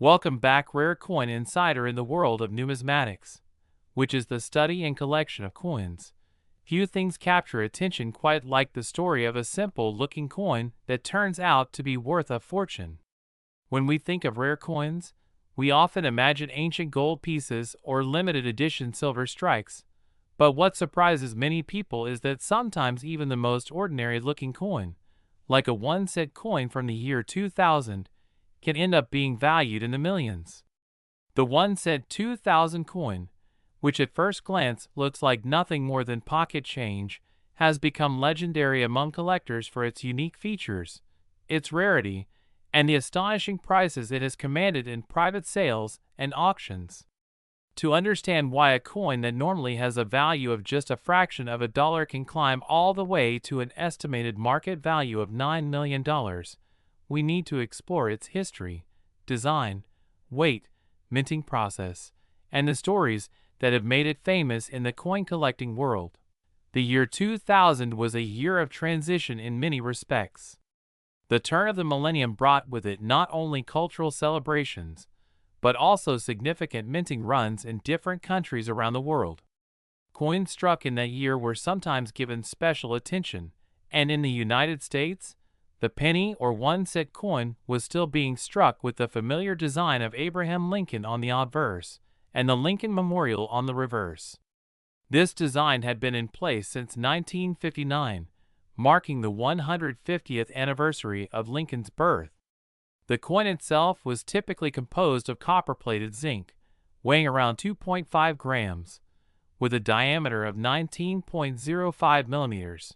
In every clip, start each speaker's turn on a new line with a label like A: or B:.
A: Welcome back, Rare Coin Insider, in the world of numismatics, which is the study and collection of coins. Few things capture attention quite like the story of a simple-looking coin that turns out to be worth a fortune. When we think of rare coins, we often imagine ancient gold pieces or limited edition silver strikes. But what surprises many people is that sometimes even the most ordinary-looking coin, like a 1-cent coin from the year 2000, can end up being valued in the millions. The 1-cent 2000 coin, which at first glance looks like nothing more than pocket change, has become legendary among collectors for its unique features, its rarity, and the astonishing prices it has commanded in private sales and auctions. To understand why a coin that normally has a value of just a fraction of a dollar can climb all the way to an estimated market value of $9 million, we need to explore its history, design, weight, minting process, and the stories that have made it famous in the coin collecting world. The year 2000 was a year of transition in many respects. The turn of the millennium brought with it not only cultural celebrations, but also significant minting runs in different countries around the world. Coins struck in that year were sometimes given special attention, and in the United States, the penny or 1-cent coin was still being struck with the familiar design of Abraham Lincoln on the obverse and the Lincoln Memorial on the reverse. This design had been in place since 1959, marking the 150th anniversary of Lincoln's birth. The coin itself was typically composed of copper-plated zinc, weighing around 2.5 grams, with a diameter of 19.05 millimeters.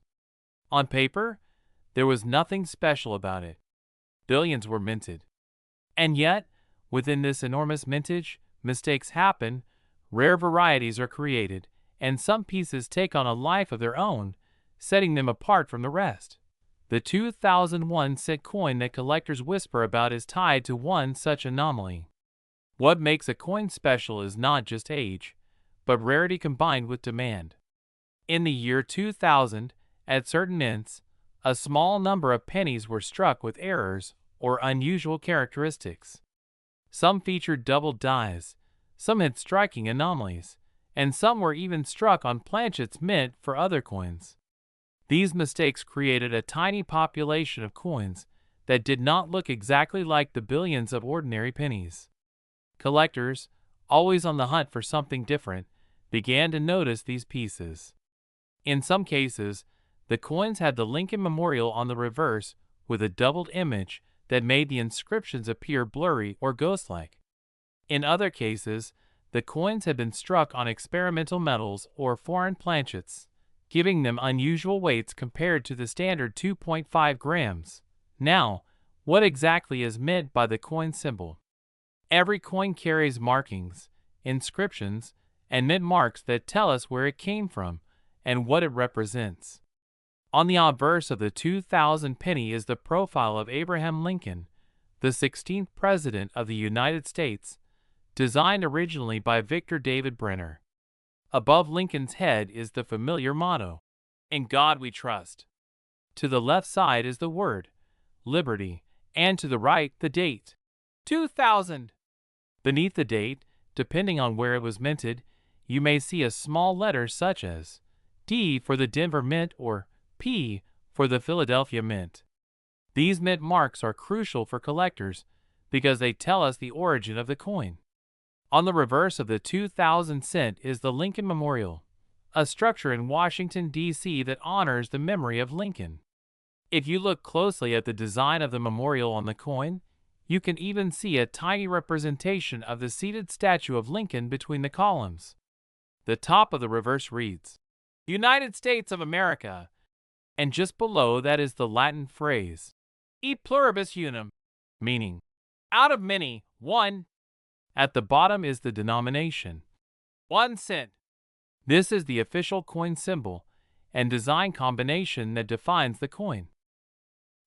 A: On paper, there was nothing special about it. Billions were minted. And yet, within this enormous mintage, mistakes happen, rare varieties are created, and some pieces take on a life of their own, setting them apart from the rest. The 2001 cent coin that collectors whisper about is tied to one such anomaly. What makes a coin special is not just age, but rarity combined with demand. In the year 2000, at certain mints, a small number of pennies were struck with errors or unusual characteristics. Some featured doubled dies, some had striking anomalies, and some were even struck on planchets meant for other coins. These mistakes created a tiny population of coins that did not look exactly like the billions of ordinary pennies. Collectors, always on the hunt for something different, began to notice these pieces. In some cases, the coins had the Lincoln Memorial on the reverse with a doubled image that made the inscriptions appear blurry or ghost-like. In other cases, the coins had been struck on experimental metals or foreign planchets, giving them unusual weights compared to the standard 2.5 grams. Now, what exactly is meant by the coin symbol? Every coin carries markings, inscriptions, and mint marks that tell us where it came from and what it represents. On the obverse of the 2000 penny is the profile of Abraham Lincoln, the 16th President of the United States, designed originally by Victor David Brenner. Above Lincoln's head is the familiar motto, "In God We Trust." To the left side is the word, "Liberty," and to the right the date, 2000. Beneath the date, depending on where it was minted, you may see a small letter such as D for the Denver Mint or P for the Philadelphia Mint. These mint marks are crucial for collectors because they tell us the origin of the coin. On the reverse of the 2000 cent is the Lincoln Memorial, a structure in Washington, D.C. that honors the memory of Lincoln. If you look closely at the design of the memorial on the coin, you can even see a tiny representation of the seated statue of Lincoln between the columns. The top of the reverse reads, "United States of America," and just below that is the Latin phrase, "E pluribus unum," meaning, "out of many, one." At the bottom is the denomination, 1 cent. This is the official coin symbol and design combination that defines the coin.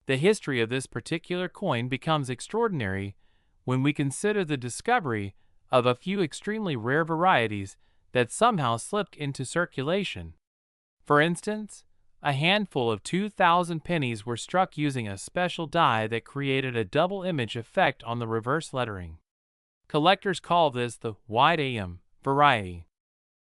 A: The history of this particular coin becomes extraordinary when we consider the discovery of a few extremely rare varieties that somehow slipped into circulation. For instance, a handful of 2000 pennies were struck using a special die that created a double image effect on the reverse lettering. Collectors call this the wide AM variety.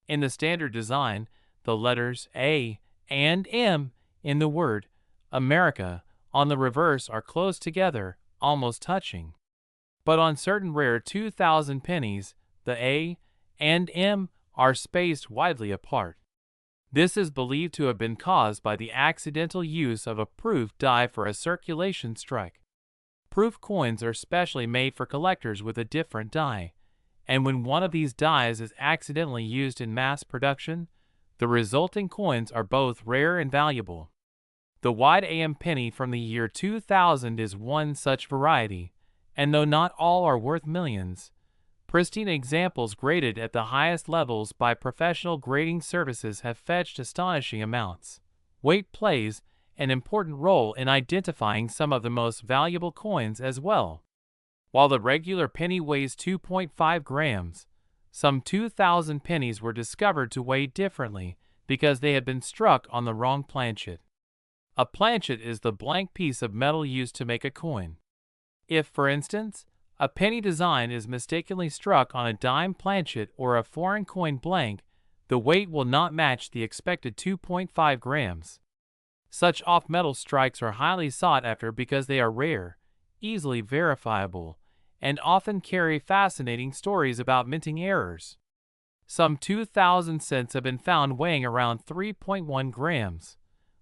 A: In the standard design, the letters A and M in the word America on the reverse are close together, almost touching. But on certain rare 2000 pennies, the A and M are spaced widely apart. This is believed to have been caused by the accidental use of a proof die for a circulation strike. Proof coins are specially made for collectors with a different die, and when one of these dies is accidentally used in mass production, the resulting coins are both rare and valuable. The wide AM penny from the year 2000 is one such variety, and though not all are worth millions, pristine examples graded at the highest levels by professional grading services have fetched astonishing amounts. Weight plays an important role in identifying some of the most valuable coins as well. While the regular penny weighs 2.5 grams, some 2,000 pennies were discovered to weigh differently because they had been struck on the wrong planchet. A planchet is the blank piece of metal used to make a coin. If, for instance, a penny design is mistakenly struck on a dime planchet or a foreign coin blank, the weight will not match the expected 2.5 grams. Such off-metal strikes are highly sought after because they are rare, easily verifiable, and often carry fascinating stories about minting errors. Some 2,000 cents have been found weighing around 3.1 grams,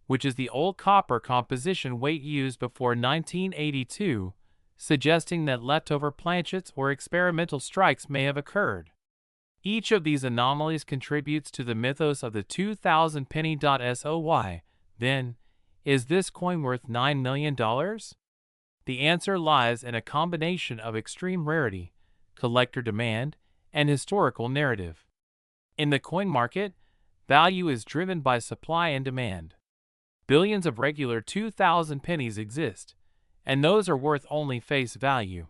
A: which is the old copper composition weight used before 1982, suggesting that leftover planchets or experimental strikes may have occurred. Each of these anomalies contributes to the mythos of the 2000 penny. SOY. Then, is this coin worth $9 million? The answer lies in a combination of extreme rarity, collector demand, and historical narrative. In the coin market, value is driven by supply and demand. Billions of regular 2000 pennies exist, and those are worth only face value.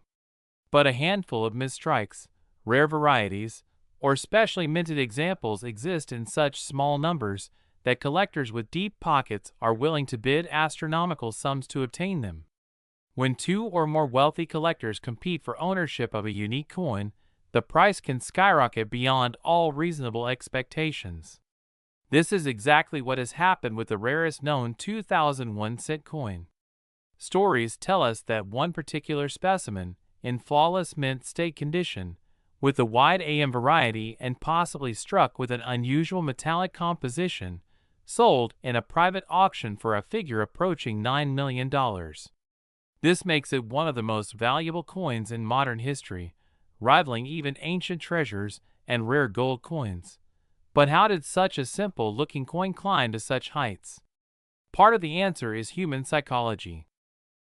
A: But a handful of mistrikes, rare varieties, or specially minted examples exist in such small numbers that collectors with deep pockets are willing to bid astronomical sums to obtain them. When two or more wealthy collectors compete for ownership of a unique coin, the price can skyrocket beyond all reasonable expectations. This is exactly what has happened with the rarest known 2001 cent coin. Stories tell us that one particular specimen, in flawless mint state condition, with the wide AM variety and possibly struck with an unusual metallic composition, sold in a private auction for a figure approaching $9 million. This makes it one of the most valuable coins in modern history, rivaling even ancient treasures and rare gold coins. But how did such a simple-looking coin climb to such heights? Part of the answer is human psychology.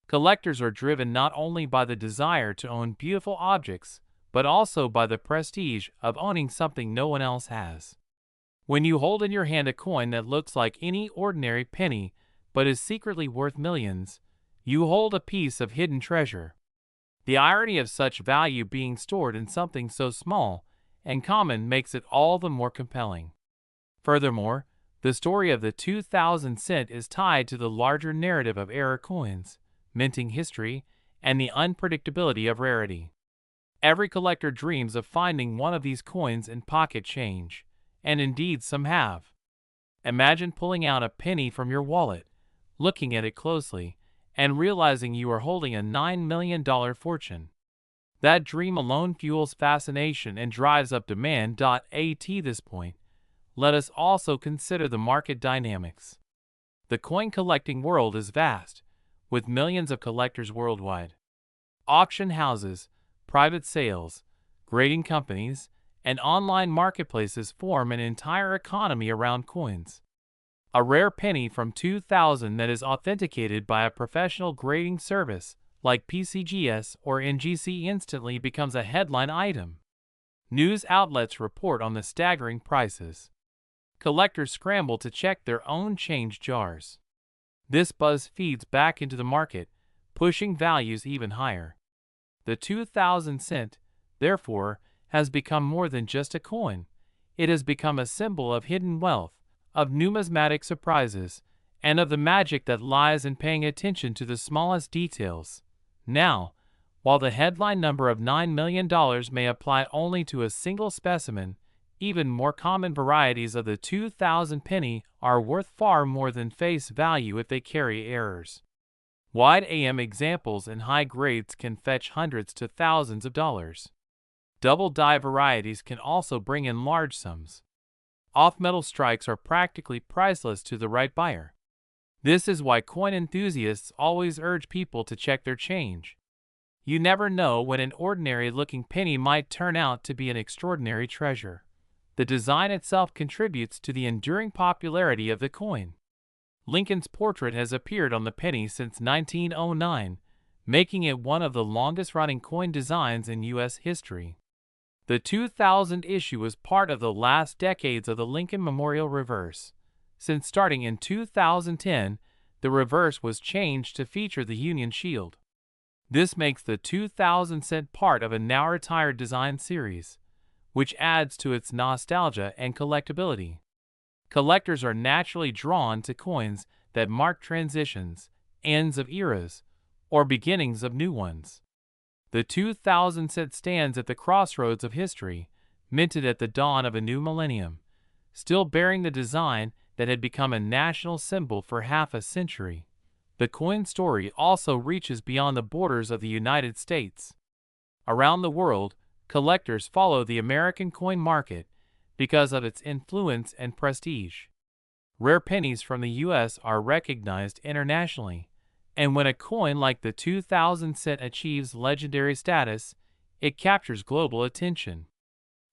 A: Collectors are driven not only by the desire to own beautiful objects, but also by the prestige of owning something no one else has. When you hold in your hand a coin that looks like any ordinary penny but is secretly worth millions, you hold a piece of hidden treasure. The irony of such value being stored in something so small and common makes it all the more compelling. Furthermore, the story of the 2000 cent is tied to the larger narrative of error coins, minting history, and the unpredictability of rarity. Every collector dreams of finding one of these coins in pocket change, and indeed some have. Imagine pulling out a penny from your wallet, looking at it closely, and realizing you are holding a $9 million fortune. That dream alone fuels fascination and drives up demand. At this point, let us also consider the market dynamics. The coin collecting world is vast, with millions of collectors worldwide. Auction houses, private sales, grading companies, and online marketplaces form an entire economy around coins. A rare penny from 2000 that is authenticated by a professional grading service like PCGS or NGC instantly becomes a headline item. News outlets report on the staggering prices. Collectors scramble to check their own change jars. This buzz feeds back into the market, pushing values even higher. The 2000 cent, therefore, has become more than just a coin. It has become a symbol of hidden wealth, of numismatic surprises, and of the magic that lies in paying attention to the smallest details. Now, While the headline number of $9 million may apply only to a single specimen, even more common varieties of the 2000 penny are worth far more than face value if they carry errors. Wide AM examples in high grades can fetch hundreds to thousands of dollars. Double die varieties can also bring in large sums. Off-metal strikes are practically priceless to the right buyer. This is why coin enthusiasts always urge people to check their change. You never know when an ordinary-looking penny might turn out to be an extraordinary treasure. The design itself contributes to the enduring popularity of the coin. Lincoln's portrait has appeared on the penny since 1909, making it one of the longest-running coin designs in U.S. history. The 2000 issue was part of the last decades of the Lincoln Memorial Reverse. Since starting in 2010, the reverse was changed to feature the Union Shield. This makes the 2000 cent part of a now-retired design series, which adds to its nostalgia and collectability. Collectors are naturally drawn to coins that mark transitions, ends of eras, or beginnings of new ones. The 2000 cent stands at the crossroads of history, minted at the dawn of a new millennium, still bearing the design that had become a national symbol for half a century. The coin story also reaches beyond the borders of the United States. Around the world, collectors follow the American coin market because of its influence and prestige. Rare pennies from the U.S. are recognized internationally, and when a coin like the 2000 cent achieves legendary status, it captures global attention.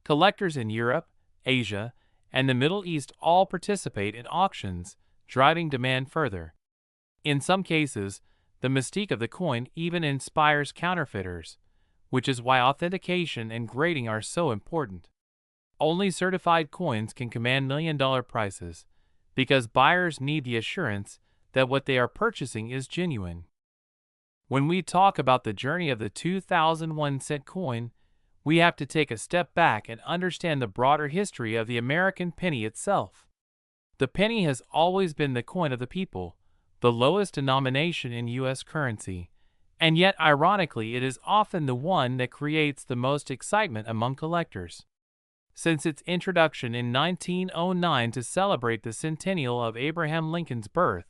A: Collectors in Europe, Asia, and the Middle East all participate in auctions, driving demand further. In some cases, the mystique of the coin even inspires counterfeiters, which is why authentication and grading are so important. Only certified coins can command million-dollar prices, because buyers need the assurance that what they are purchasing is genuine. When we talk about the journey of the 2001 cent coin, we have to take a step back and understand the broader history of the American penny itself. The penny has always been the coin of the people, the lowest denomination in U.S. currency, and yet ironically it is often the one that creates the most excitement among collectors. Since its introduction in 1909 to celebrate the centennial of Abraham Lincoln's birth,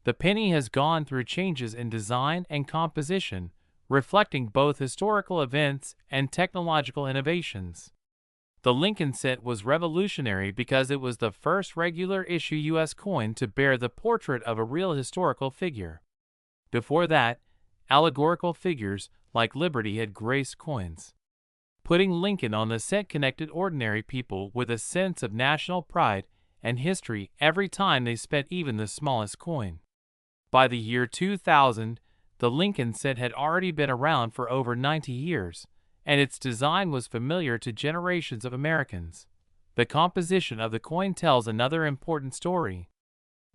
A: the penny has gone through changes in design and composition, reflecting both historical events and technological innovations. The Lincoln cent was revolutionary because it was the first regular issue U.S. coin to bear the portrait of a real historical figure. Before that, allegorical figures like Liberty had graced coins. Putting Lincoln on the cent connected ordinary people with a sense of national pride and history every time they spent even the smallest coin. By the year 2000, the Lincoln cent had already been around for over 90 years, and its design was familiar to generations of Americans. The composition of the coin tells another important story.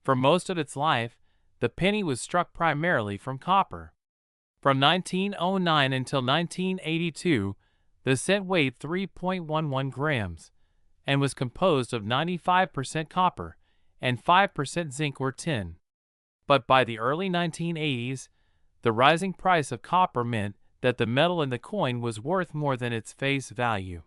A: For most of its life, the penny was struck primarily from copper. From 1909 until 1982, the cent weighed 3.11 grams and was composed of 95% copper and 5% zinc or tin. But by the early 1980s, the rising price of copper meant that the metal in the coin was worth more than its face value.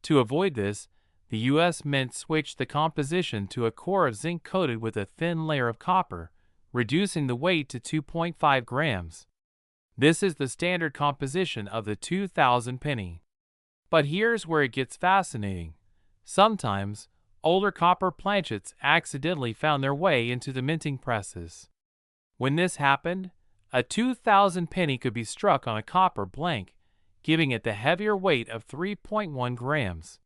A: To avoid this, the U.S. Mint switched the composition to a core of zinc coated with a thin layer of copper, reducing the weight to 2.5 grams. This is the standard composition of the 2000 penny. But here's where it gets fascinating. Sometimes, older copper planchets accidentally found their way into the minting presses. When this happened, a 2000 penny could be struck on a copper blank, giving it the heavier weight of 3.1 grams.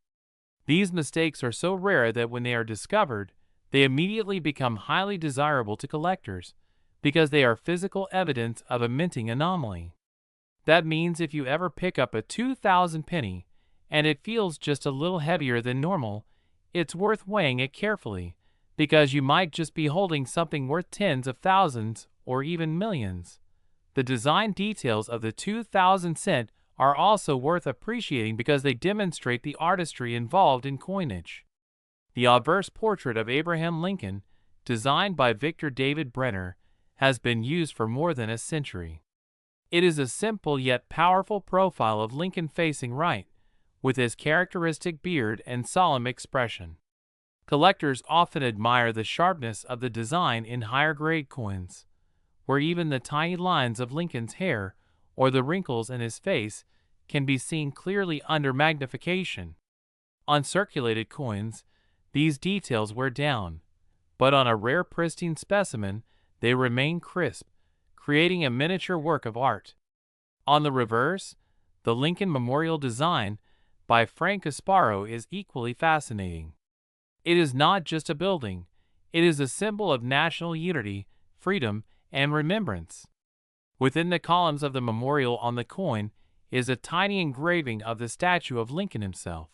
A: These mistakes are so rare that when they are discovered, they immediately become highly desirable to collectors, because they are physical evidence of a minting anomaly. That means if you ever pick up a 2000 penny, and it feels just a little heavier than normal, it's worth weighing it carefully, because you might just be holding something worth tens of thousands or even millions. The design details of the 2000 cent are also worth appreciating because they demonstrate the artistry involved in coinage. The obverse portrait of Abraham Lincoln, designed by Victor David Brenner, has been used for more than a century. It is a simple yet powerful profile of Lincoln facing right, with his characteristic beard and solemn expression. Collectors often admire the sharpness of the design in higher-grade coins, where even the tiny lines of Lincoln's hair or the wrinkles in his face can be seen clearly under magnification. On circulated coins, these details wear down, but on a rare pristine specimen, they remain crisp, creating a miniature work of art. On the reverse, the Lincoln Memorial design by Frank Gasparo is equally fascinating. It is not just a building, it is a symbol of national unity, freedom, and remembrance. Within the columns of the memorial on the coin is a tiny engraving of the statue of Lincoln himself.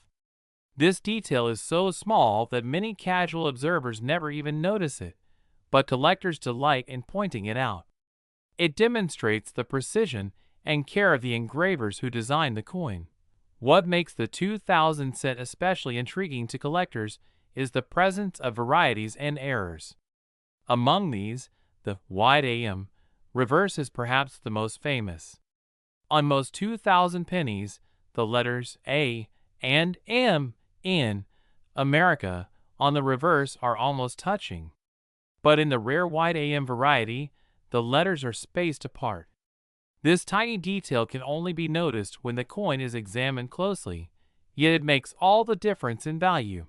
A: This detail is so small that many casual observers never even notice it, but collectors delight in pointing it out. It demonstrates the precision and care of the engravers who designed the coin. What makes the 2000 cent especially intriguing to collectors is the presence of varieties and errors. Among these, the wide AM reverse is perhaps the most famous. On most 2000 pennies, the letters A and M in America on the reverse are almost touching. But in the rare wide AM variety, the letters are spaced apart. This tiny detail can only be noticed when the coin is examined closely, yet it makes all the difference in value.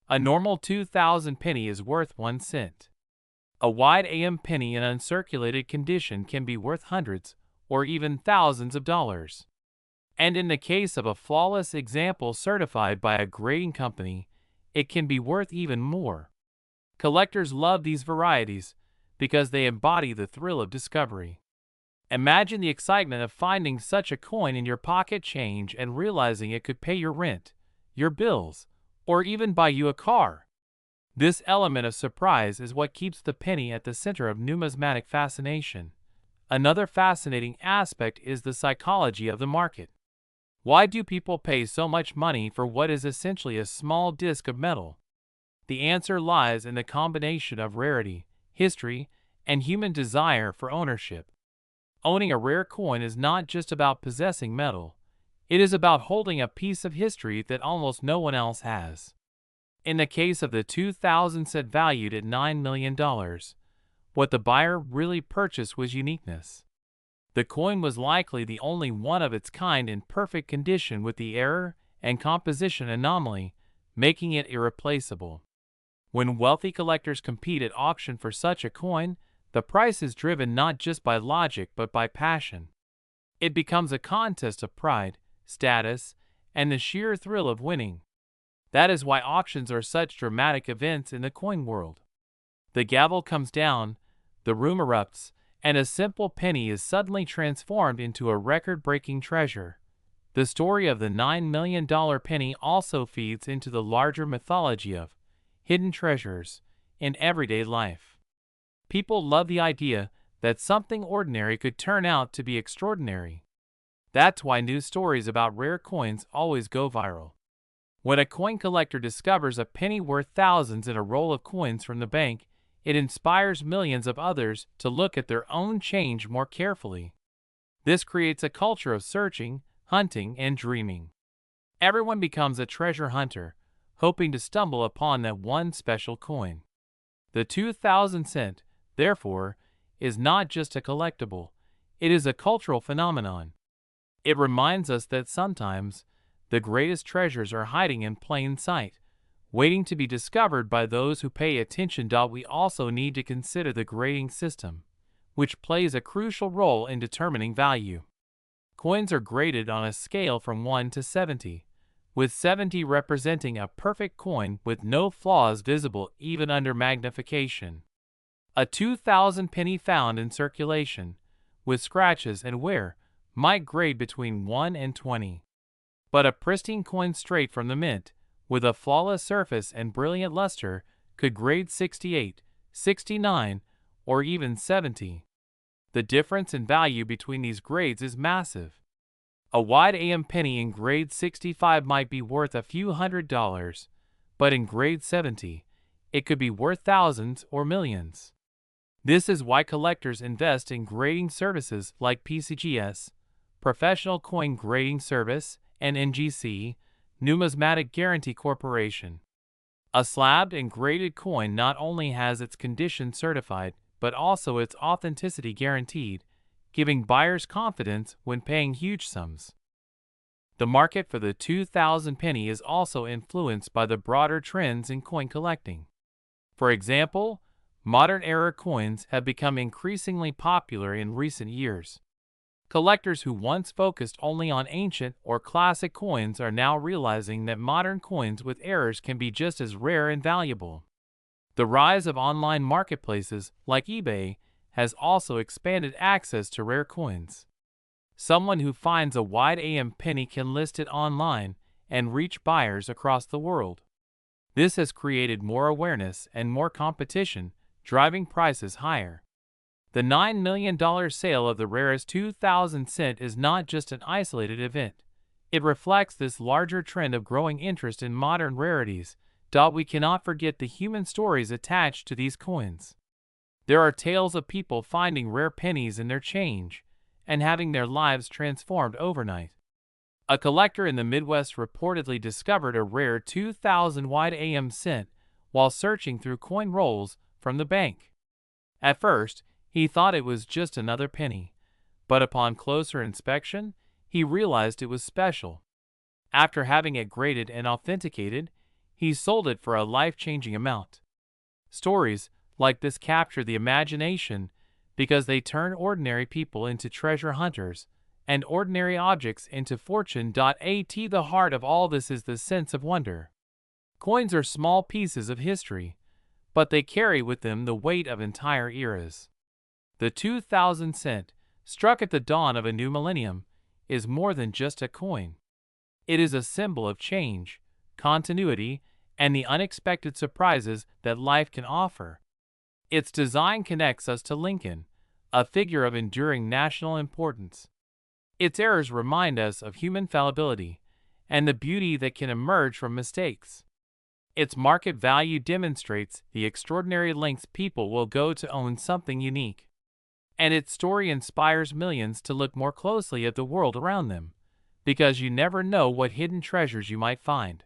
A: A normal 2000 penny is worth 1 cent. A wide AM penny in uncirculated condition can be worth hundreds or even thousands of dollars. And in the case of a flawless example certified by a grading company, it can be worth even more. Collectors love these varieties because they embody the thrill of discovery. Imagine the excitement of finding such a coin in your pocket change and realizing it could pay your rent, your bills, or even buy you a car. This element of surprise is what keeps the penny at the center of numismatic fascination. Another fascinating aspect is the psychology of the market. Why do people pay so much money for what is essentially a small disc of metal? The answer lies in the combination of rarity, history, and human desire for ownership. Owning a rare coin is not just about possessing metal. It is about holding a piece of history that almost no one else has. In the case of the 2000 cent valued at $9 million, what the buyer really purchased was uniqueness. The coin was likely the only one of its kind in perfect condition, with the error and composition anomaly making it irreplaceable. When wealthy collectors compete at auction for such a coin, the price is driven not just by logic but by passion. It becomes a contest of pride, status, and the sheer thrill of winning. That is why auctions are such dramatic events in the coin world. The gavel comes down, the room erupts, and a simple penny is suddenly transformed into a record-breaking treasure. The story of the $9 million penny also feeds into the larger mythology of hidden treasures in everyday life. People love the idea that something ordinary could turn out to be extraordinary. That's why news stories about rare coins always go viral. When a coin collector discovers a penny worth thousands in a roll of coins from the bank, it inspires millions of others to look at their own change more carefully. This creates a culture of searching, hunting, and dreaming. Everyone becomes a treasure hunter, hoping to stumble upon that one special coin. The 2000 cent, therefore, is not just a collectible, it is a cultural phenomenon. It reminds us that sometimes the greatest treasures are hiding in plain sight, waiting to be discovered by those who pay attention. We also need to consider the grading system, which plays a crucial role in determining value. Coins are graded on a scale from 1 to 70, with 70 representing a perfect coin with no flaws visible even under magnification. A 2000 penny found in circulation, with scratches and wear, might grade between 1 and 20. But a pristine coin straight from the mint, with a flawless surface and brilliant luster, could grade 68, 69, or even 70. The difference in value between these grades is massive. A wide AM penny in grade 65 might be worth a few $100s, but in grade 70, it could be worth thousands or millions. This is why collectors invest in grading services like PCGS, Professional Coin Grading Service, and NGC, Numismatic Guarantee Corporation. A slabbed and graded coin not only has its condition certified, but also its authenticity guaranteed, giving buyers confidence when paying huge sums. The market for the 2000 penny is also influenced by the broader trends in coin collecting. For example, modern era coins have become increasingly popular in recent years. Collectors who once focused only on ancient or classic coins are now realizing that modern coins with errors can be just as rare and valuable. The rise of online marketplaces like eBay has also expanded access to rare coins. Someone who finds a wide AM penny can list it online and reach buyers across the world. This has created more awareness and more competition, driving prices higher. The $9 million sale of the rarest 2000 cent is not just an isolated event. It reflects this larger trend of growing interest in modern rarities. We cannot forget the human stories attached to these coins. There are tales of people finding rare pennies in their change and having their lives transformed overnight. A collector in the Midwest reportedly discovered a rare 2000 wide AM cent while searching through coin rolls from the bank. At first, he thought it was just another penny, but upon closer inspection, he realized it was special. After having it graded and authenticated, he sold it for a life-changing amount. Stories like this capture the imagination because they turn ordinary people into treasure hunters and ordinary objects into fortune. At the heart of all this is the sense of wonder. Coins are small pieces of history, but they carry with them the weight of entire eras. The 2000 cent, struck at the dawn of a new millennium, is more than just a coin. It is a symbol of change, continuity, and the unexpected surprises that life can offer. Its design connects us to Lincoln, a figure of enduring national importance. Its errors remind us of human fallibility and the beauty that can emerge from mistakes. Its market value demonstrates the extraordinary lengths people will go to own something unique. And its story inspires millions to look more closely at the world around them, because you never know what hidden treasures you might find.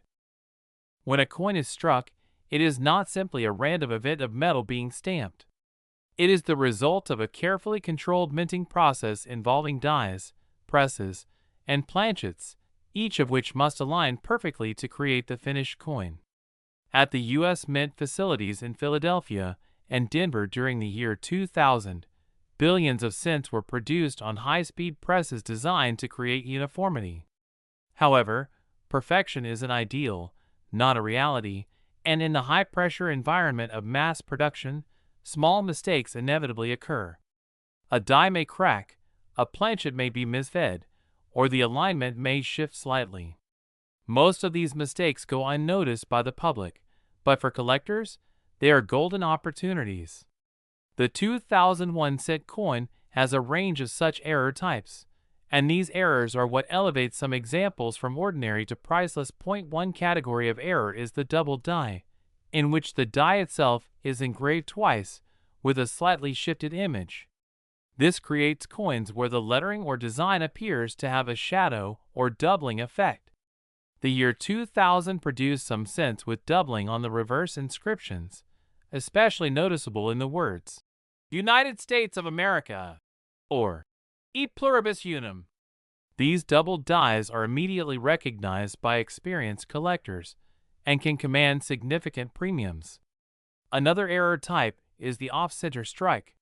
A: When a coin is struck, it is not simply a random event of metal being stamped. It is the result of a carefully controlled minting process involving dies, presses, and planchets, each of which must align perfectly to create the finished coin. At the U.S. Mint facilities in Philadelphia and Denver during the year 2000, billions of cents were produced on high-speed presses designed to create uniformity. However, perfection is an ideal, not a reality, and in the high-pressure environment of mass production, small mistakes inevitably occur. A die may crack, a planchet may be misfed, or the alignment may shift slightly. Most of these mistakes go unnoticed by the public, but for collectors, they are golden opportunities. The 2001 cent coin has a range of such error types, and these errors are what elevates some examples from ordinary to priceless. One category of error is the double die, in which the die itself is engraved twice with a slightly shifted image. This creates coins where the lettering or design appears to have a shadow or doubling effect. The year 2000 produced some cents with doubling on the reverse inscriptions, especially noticeable in the words, United States of America, or E pluribus unum. These doubled dies are immediately recognized by experienced collectors and can command significant premiums. Another error type is the off-center strike.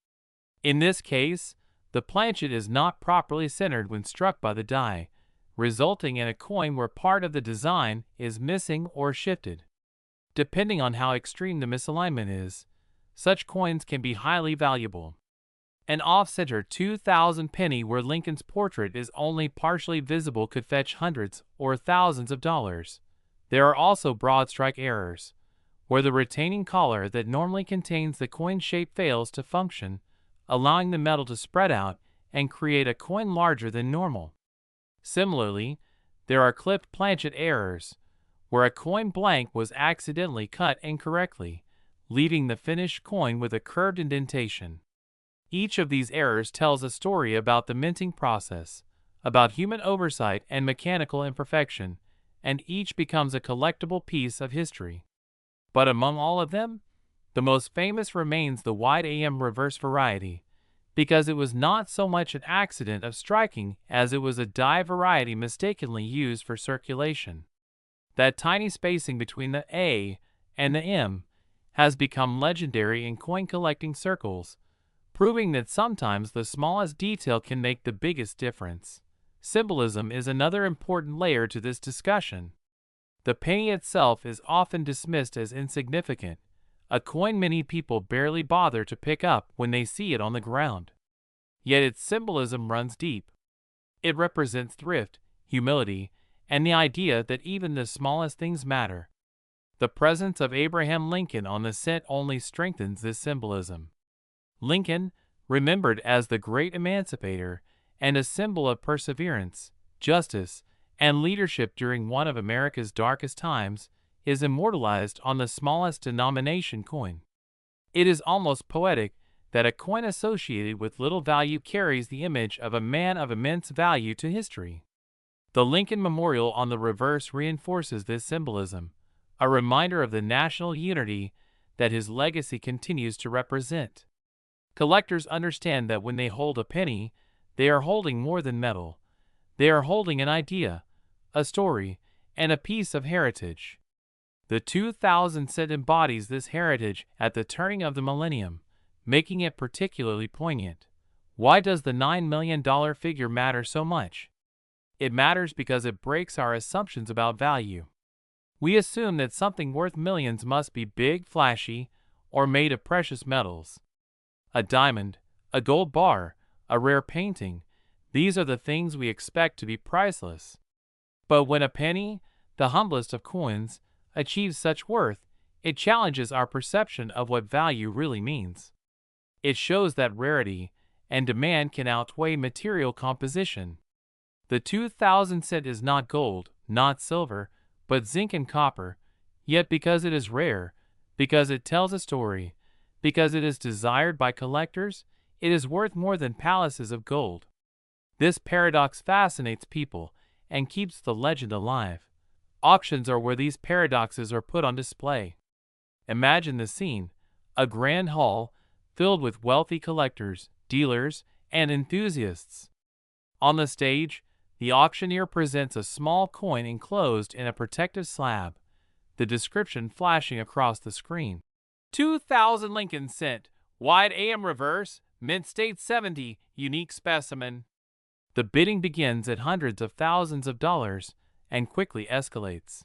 A: In this case, the planchet is not properly centered when struck by the die, resulting in a coin where part of the design is missing or shifted. Depending on how extreme the misalignment is, such coins can be highly valuable. An off-center 2000 penny where Lincoln's portrait is only partially visible could fetch hundreds or thousands of dollars. There are also broad strike errors, where the retaining collar that normally contains the coin shape fails to function, allowing the metal to spread out and create a coin larger than normal. Similarly, there are clipped planchet errors, where a coin blank was accidentally cut incorrectly, leaving the finished coin with a curved indentation. Each of these errors tells a story about the minting process, about human oversight and mechanical imperfection, and each becomes a collectible piece of history. But among all of them, the most famous remains the wide AM reverse variety, because it was not so much an accident of striking as it was a die variety mistakenly used for circulation. That tiny spacing between the A and the M has become legendary in coin collecting circles, proving that sometimes the smallest detail can make the biggest difference. Symbolism is another important layer to this discussion. The penny itself is often dismissed as insignificant, a coin many people barely bother to pick up when they see it on the ground. Yet its symbolism runs deep. It represents thrift, humility, and the idea that even the smallest things matter. The presence of Abraham Lincoln on the cent only strengthens this symbolism. Lincoln, remembered as the great emancipator and a symbol of perseverance, justice, and leadership during one of America's darkest times, is immortalized on the smallest denomination coin. It is almost poetic that a coin associated with little value carries the image of a man of immense value to history. The Lincoln Memorial on the reverse reinforces this symbolism, a reminder of the national unity that his legacy continues to represent. Collectors understand that when they hold a penny, they are holding more than metal. They are holding an idea, a story, and a piece of heritage. The 2000 cent embodies this heritage at the turning of the millennium, making it particularly poignant. Why does the $9 million figure matter so much? It matters because it breaks our assumptions about value. We assume that something worth millions must be big, flashy, or made of precious metals. A diamond, a gold bar, a rare painting, these are the things we expect to be priceless. But when a penny, the humblest of coins, achieves such worth, it challenges our perception of what value really means. It shows that rarity and demand can outweigh material composition. The 2000 cent is not gold, not silver, but zinc and copper, yet because it is rare, because it tells a story, because it is desired by collectors, it is worth more than palaces of gold. This paradox fascinates people and keeps the legend alive. Auctions are where these paradoxes are put on display. Imagine the scene: a grand hall filled with wealthy collectors, dealers, and enthusiasts. On the stage, the auctioneer presents a small coin enclosed in a protective slab, the description flashing across the screen. 2000 Lincoln cent, wide AM reverse, mint state 70, unique specimen. The bidding begins at hundreds of thousands of dollars and quickly escalates.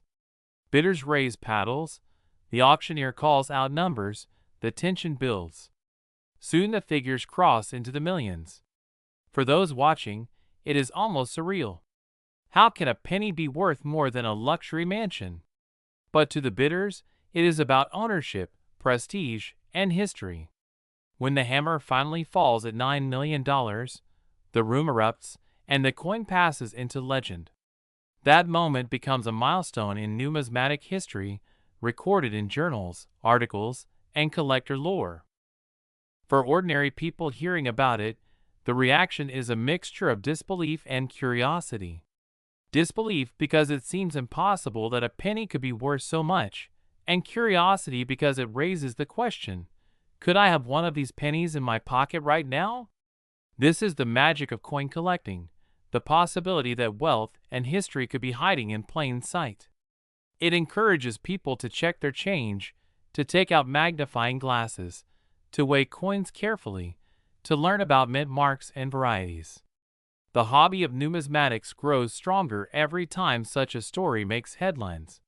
A: Bidders raise paddles, the auctioneer calls out numbers, the tension builds. Soon the figures cross into the millions. For those watching, it is almost surreal. How can a penny be worth more than a luxury mansion? But to the bidders, it is about ownership, prestige, and history. When the hammer finally falls at $9 million, the room erupts, and the coin passes into legend. That moment becomes a milestone in numismatic history, recorded in journals, articles, and collector lore. For ordinary people hearing about it, the reaction is a mixture of disbelief and curiosity. Disbelief because it seems impossible that a penny could be worth so much, and curiosity because it raises the question, could I have one of these pennies in my pocket right now? This is the magic of coin collecting, the possibility that wealth and history could be hiding in plain sight. It encourages people to check their change, to take out magnifying glasses, to weigh coins carefully, to learn about mint marks and varieties. The hobby of numismatics grows stronger every time such a story makes headlines.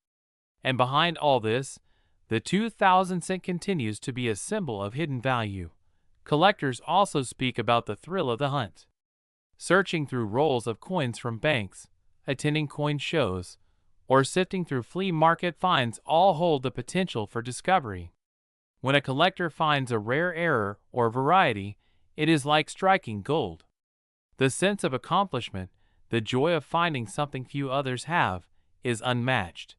A: And behind all this, the 2000 cent continues to be a symbol of hidden value. Collectors also speak about the thrill of the hunt. Searching through rolls of coins from banks, attending coin shows, or sifting through flea market finds all hold the potential for discovery. When a collector finds a rare error or variety, it is like striking gold. The sense of accomplishment, the joy of finding something few others have, is unmatched.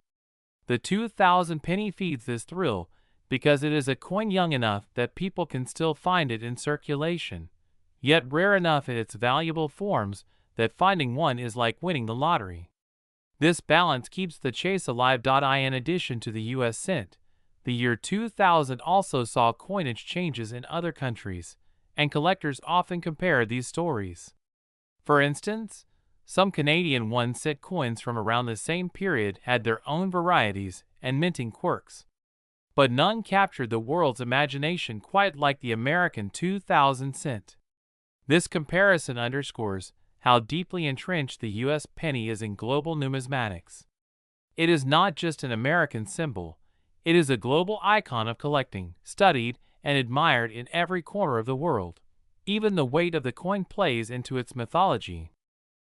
A: The 2000 penny feeds this thrill, because it is a coin young enough that people can still find it in circulation, yet rare enough in its valuable forms that finding one is like winning the lottery. This balance keeps the chase alive. In addition to the US cent, the year 2000 also saw coinage changes in other countries, and collectors often compare these stories. For instance, some Canadian 1-cent coins from around the same period had their own varieties and minting quirks. But none captured the world's imagination quite like the American 2000 cent. This comparison underscores how deeply entrenched the U.S. penny is in global numismatics. It is not just an American symbol, it is a global icon of collecting, studied, and admired in every corner of the world. Even the weight of the coin plays into its mythology.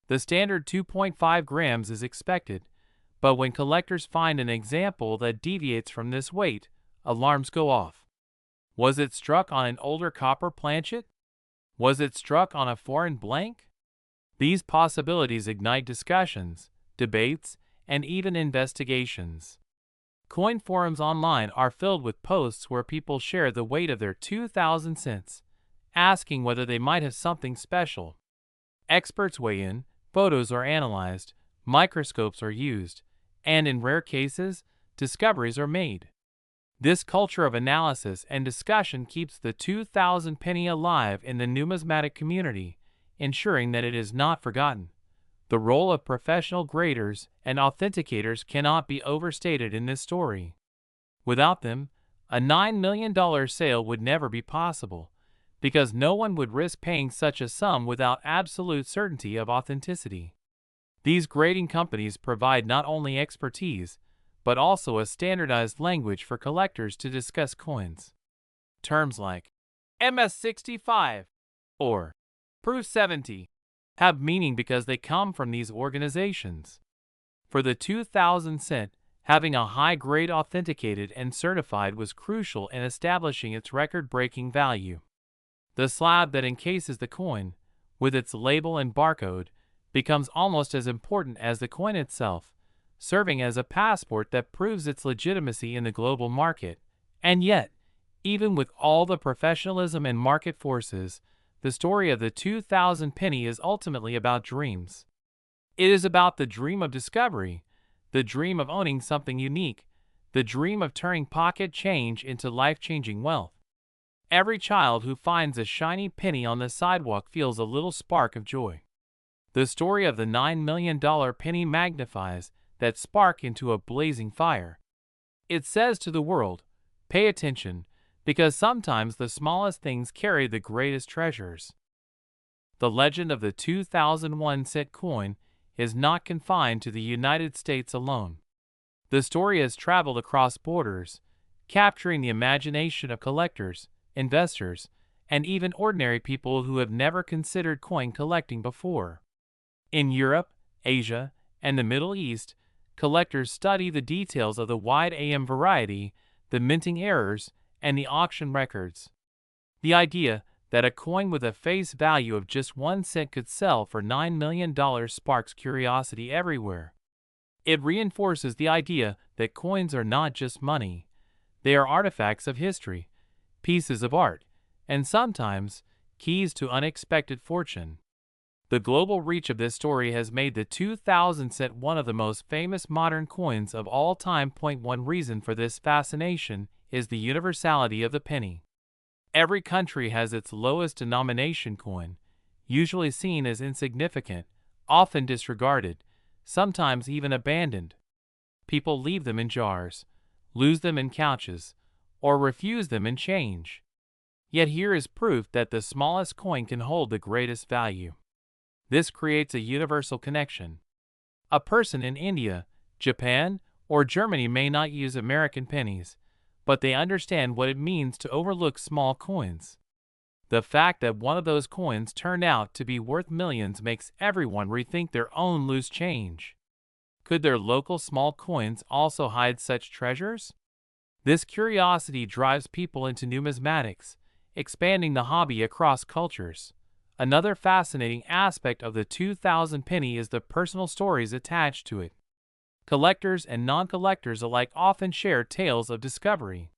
A: The standard 2.5 grams is expected, but when collectors find an example that deviates from this weight, alarms go off. Was it struck on an older copper planchet? Was it struck on a foreign blank? These possibilities ignite discussions, debates, and even investigations. Coin forums online are filled with posts where people share the weight of their 2000 cents, asking whether they might have something special. Experts weigh in, photos are analyzed, microscopes are used, and in rare cases, discoveries are made. This culture of analysis and discussion keeps the 2000 penny alive in the numismatic community, ensuring that it is not forgotten. The role of professional graders and authenticators cannot be overstated in this story. Without them, a $9 million sale would never be possible, because no one would risk paying such a sum without absolute certainty of authenticity. These grading companies provide not only expertise, but also a standardized language for collectors to discuss coins. Terms like MS65 or Proof 70 have meaning because they come from these organizations. For the 2000 cent, having a high grade authenticated and certified was crucial in establishing its record-breaking value. The slab that encases the coin, with its label and barcode, becomes almost as important as the coin itself, serving as a passport that proves its legitimacy in the global market. And yet, even with all the professionalism and market forces, the story of the 2000 penny is ultimately about dreams. It is about the dream of discovery, the dream of owning something unique, the dream of turning pocket change into life-changing wealth. Every child who finds a shiny penny on the sidewalk feels a little spark of joy. The story of the $9 million penny magnifies that spark into a blazing fire. It says to the world, pay attention, because sometimes the smallest things carry the greatest treasures. The legend of the 2001 cent coin is not confined to the United States alone. The story has traveled across borders, capturing the imagination of collectors, investors, and even ordinary people who have never considered coin collecting before. In Europe, Asia, and the Middle East, collectors study the details of the wide AM variety, the minting errors, and the auction records. The idea that a coin with a face value of just 1 cent could sell for $9 million sparks curiosity everywhere. It reinforces the idea that coins are not just money. They are artifacts of history, pieces of art, and sometimes keys to unexpected fortune. The global reach of this story has made the 2000 cent one of the most famous modern coins of all time. One reason for this fascination is the universality of the penny. Every country has its lowest denomination coin, usually seen as insignificant, often disregarded, sometimes even abandoned. People leave them in jars, lose them in couches, or refuse them in change. Yet here is proof that the smallest coin can hold the greatest value. This creates a universal connection. A person in India, Japan, or Germany may not use American pennies, but they understand what it means to overlook small coins. The fact that one of those coins turned out to be worth millions makes everyone rethink their own loose change. Could their local small coins also hide such treasures? This curiosity drives people into numismatics, expanding the hobby across cultures. Another fascinating aspect of the 2000 penny is the personal stories attached to it. Collectors and non-collectors alike often share tales of discovery.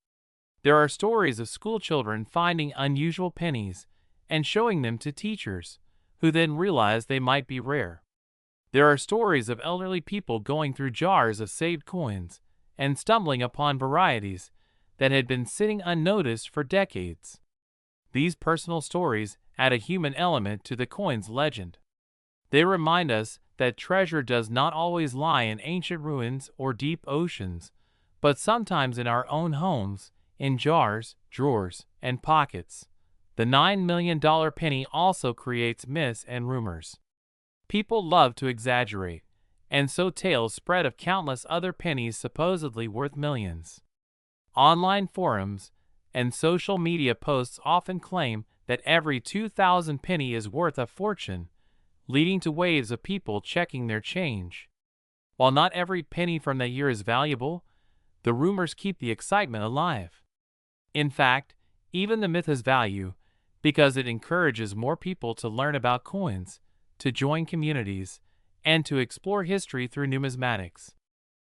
A: There are stories of schoolchildren finding unusual pennies and showing them to teachers, who then realize they might be rare. There are stories of elderly people going through jars of saved coins and stumbling upon varieties that had been sitting unnoticed for decades. These personal stories add a human element to the coin's legend. They remind us that treasure does not always lie in ancient ruins or deep oceans, but sometimes in our own homes, in jars, drawers, and pockets. The $9 million penny also creates myths and rumors. People love to exaggerate, and so tales spread of countless other pennies supposedly worth millions. Online forums and social media posts often claim that every 2,000 penny is worth a fortune, leading to waves of people checking their change. While not every penny from that year is valuable, the rumors keep the excitement alive. In fact, even the myth has value because it encourages more people to learn about coins, to join communities, and to explore history through numismatics.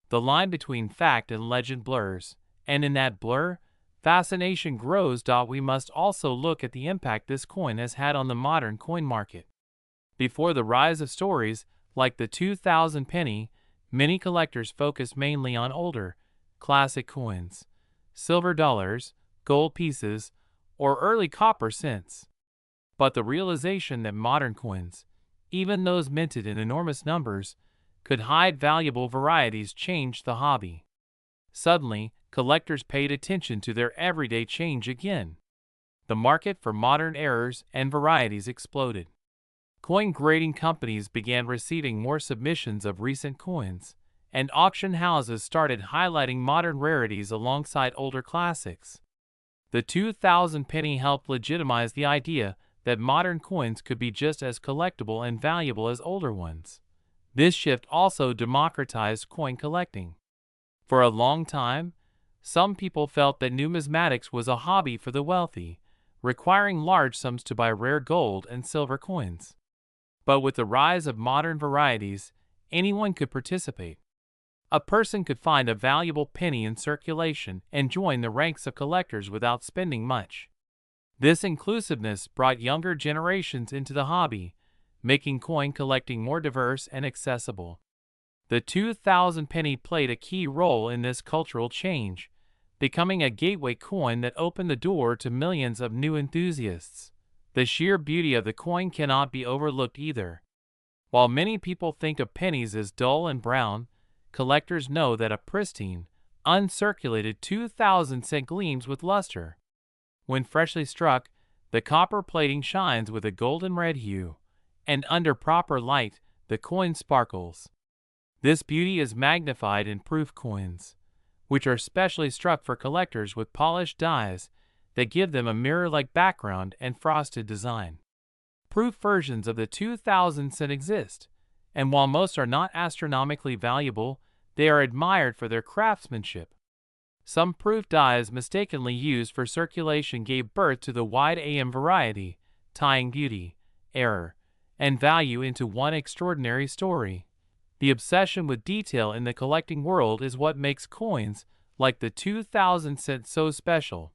A: The line between fact and legend blurs, and in that blur, fascination grows. We must also look at the impact this coin has had on the modern coin market. Before the rise of stories like the 2,000 penny, many collectors focused mainly on older, classic coins, silver dollars, gold pieces, or early copper cents. But the realization that modern coins, even those minted in enormous numbers, could hide valuable varieties changed the hobby. Suddenly, collectors paid attention to their everyday change again. The market for modern errors and varieties exploded. Coin grading companies began receiving more submissions of recent coins, and auction houses started highlighting modern rarities alongside older classics. The 2,000 penny helped legitimize the idea that modern coins could be just as collectible and valuable as older ones. This shift also democratized coin collecting. For a long time, some people felt that numismatics was a hobby for the wealthy, requiring large sums to buy rare gold and silver coins. But with the rise of modern varieties, anyone could participate. A person could find a valuable penny in circulation and join the ranks of collectors without spending much. This inclusiveness brought younger generations into the hobby, making coin collecting more diverse and accessible. The 2,000 penny played a key role in this cultural change, becoming a gateway coin that opened the door to millions of new enthusiasts. The sheer beauty of the coin cannot be overlooked either. While many people think of pennies as dull and brown, collectors know that a pristine, uncirculated 2,000 cent gleams with luster. When freshly struck, the copper plating shines with a golden red hue, and under proper light, the coin sparkles. This beauty is magnified in proof coins, which are specially struck for collectors with polished dies that give them a mirror-like background and frosted design. Proof versions of the 2,000 cent exist, and while most are not astronomically valuable, they are admired for their craftsmanship. Some proof dies mistakenly used for circulation gave birth to the wide AM variety, tying beauty, error, and value into one extraordinary story. The obsession with detail in the collecting world is what makes coins like the 2,000 cent so special.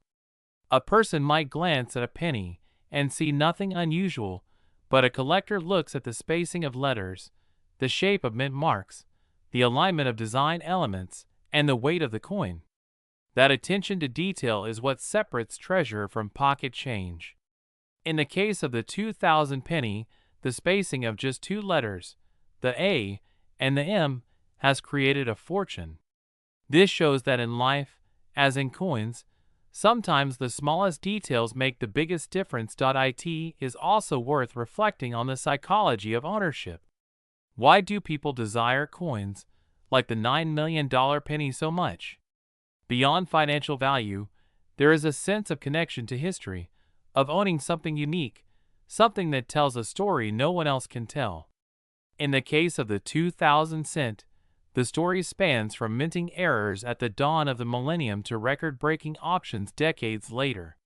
A: A person might glance at a penny and see nothing unusual, but a collector looks at the spacing of letters, the shape of mint marks, the alignment of design elements, and the weight of the coin. That attention to detail is what separates treasure from pocket change. In the case of the 2,000 penny, the spacing of just two letters, the A and the M, has created a fortune. This shows that in life, as in coins, sometimes the smallest details make the biggest difference. It is also worth reflecting on the psychology of ownership. Why do people desire coins like the $9 million penny so much? Beyond financial value, there is a sense of connection to history, of owning something unique, something that tells a story no one else can tell. In the case of the 2,000 cent, the story spans from minting errors at the dawn of the millennium to record-breaking auctions decades later.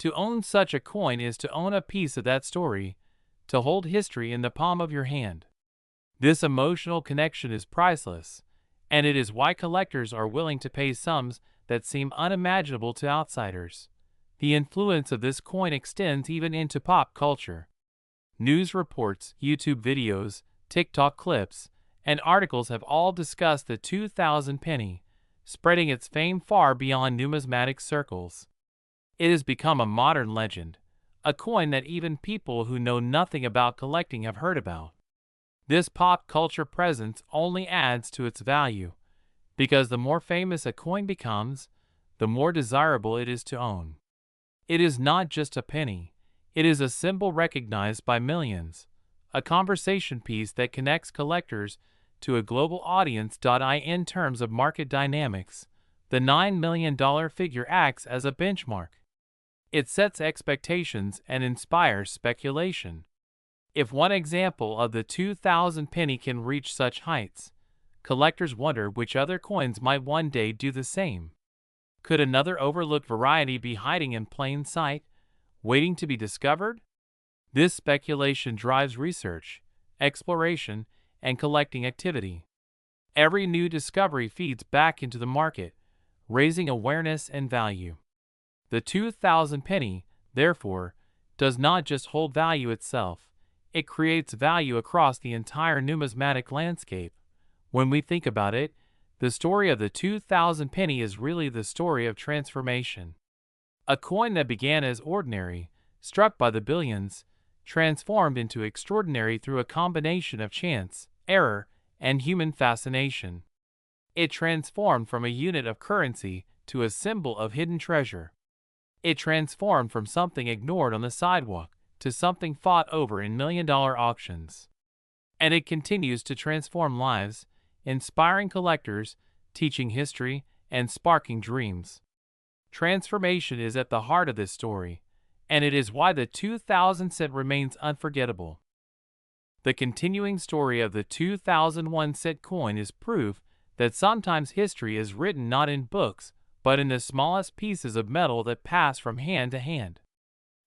A: To own such a coin is to own a piece of that story, to hold history in the palm of your hand. This emotional connection is priceless, and it is why collectors are willing to pay sums that seem unimaginable to outsiders. The influence of this coin extends even into pop culture. News reports, YouTube videos, TikTok clips, and articles have all discussed the 2000 penny, spreading its fame far beyond numismatic circles. It has become a modern legend, a coin that even people who know nothing about collecting have heard about. This pop culture presence only adds to its value, because the more famous a coin becomes, the more desirable it is to own. It is not just a penny, it is a symbol recognized by millions, a conversation piece that connects collectors to a global audience. In terms of market dynamics, the $9 million figure acts as a benchmark. It sets expectations and inspires speculation. If one example of the 2000 penny can reach such heights, collectors wonder which other coins might one day do the same. Could another overlooked variety be hiding in plain sight, waiting to be discovered? This speculation drives research, exploration, and collecting activity. Every new discovery feeds back into the market, raising awareness and value. The 2000 penny, therefore, does not just hold value itself, it creates value across the entire numismatic landscape. When we think about it, the story of the 2000 penny is really the story of transformation. A coin that began as ordinary, struck by the billions, transformed into extraordinary through a combination of chance, error, and human fascination. It transformed from a unit of currency to a symbol of hidden treasure. It transformed from something ignored on the sidewalk to something fought over in million-dollar auctions. And it continues to transform lives, inspiring collectors, teaching history, and sparking dreams. Transformation is at the heart of this story, and it is why the 2000 cent remains unforgettable. The continuing story of the 2001 cent coin is proof that sometimes history is written not in books, but in the smallest pieces of metal that pass from hand to hand.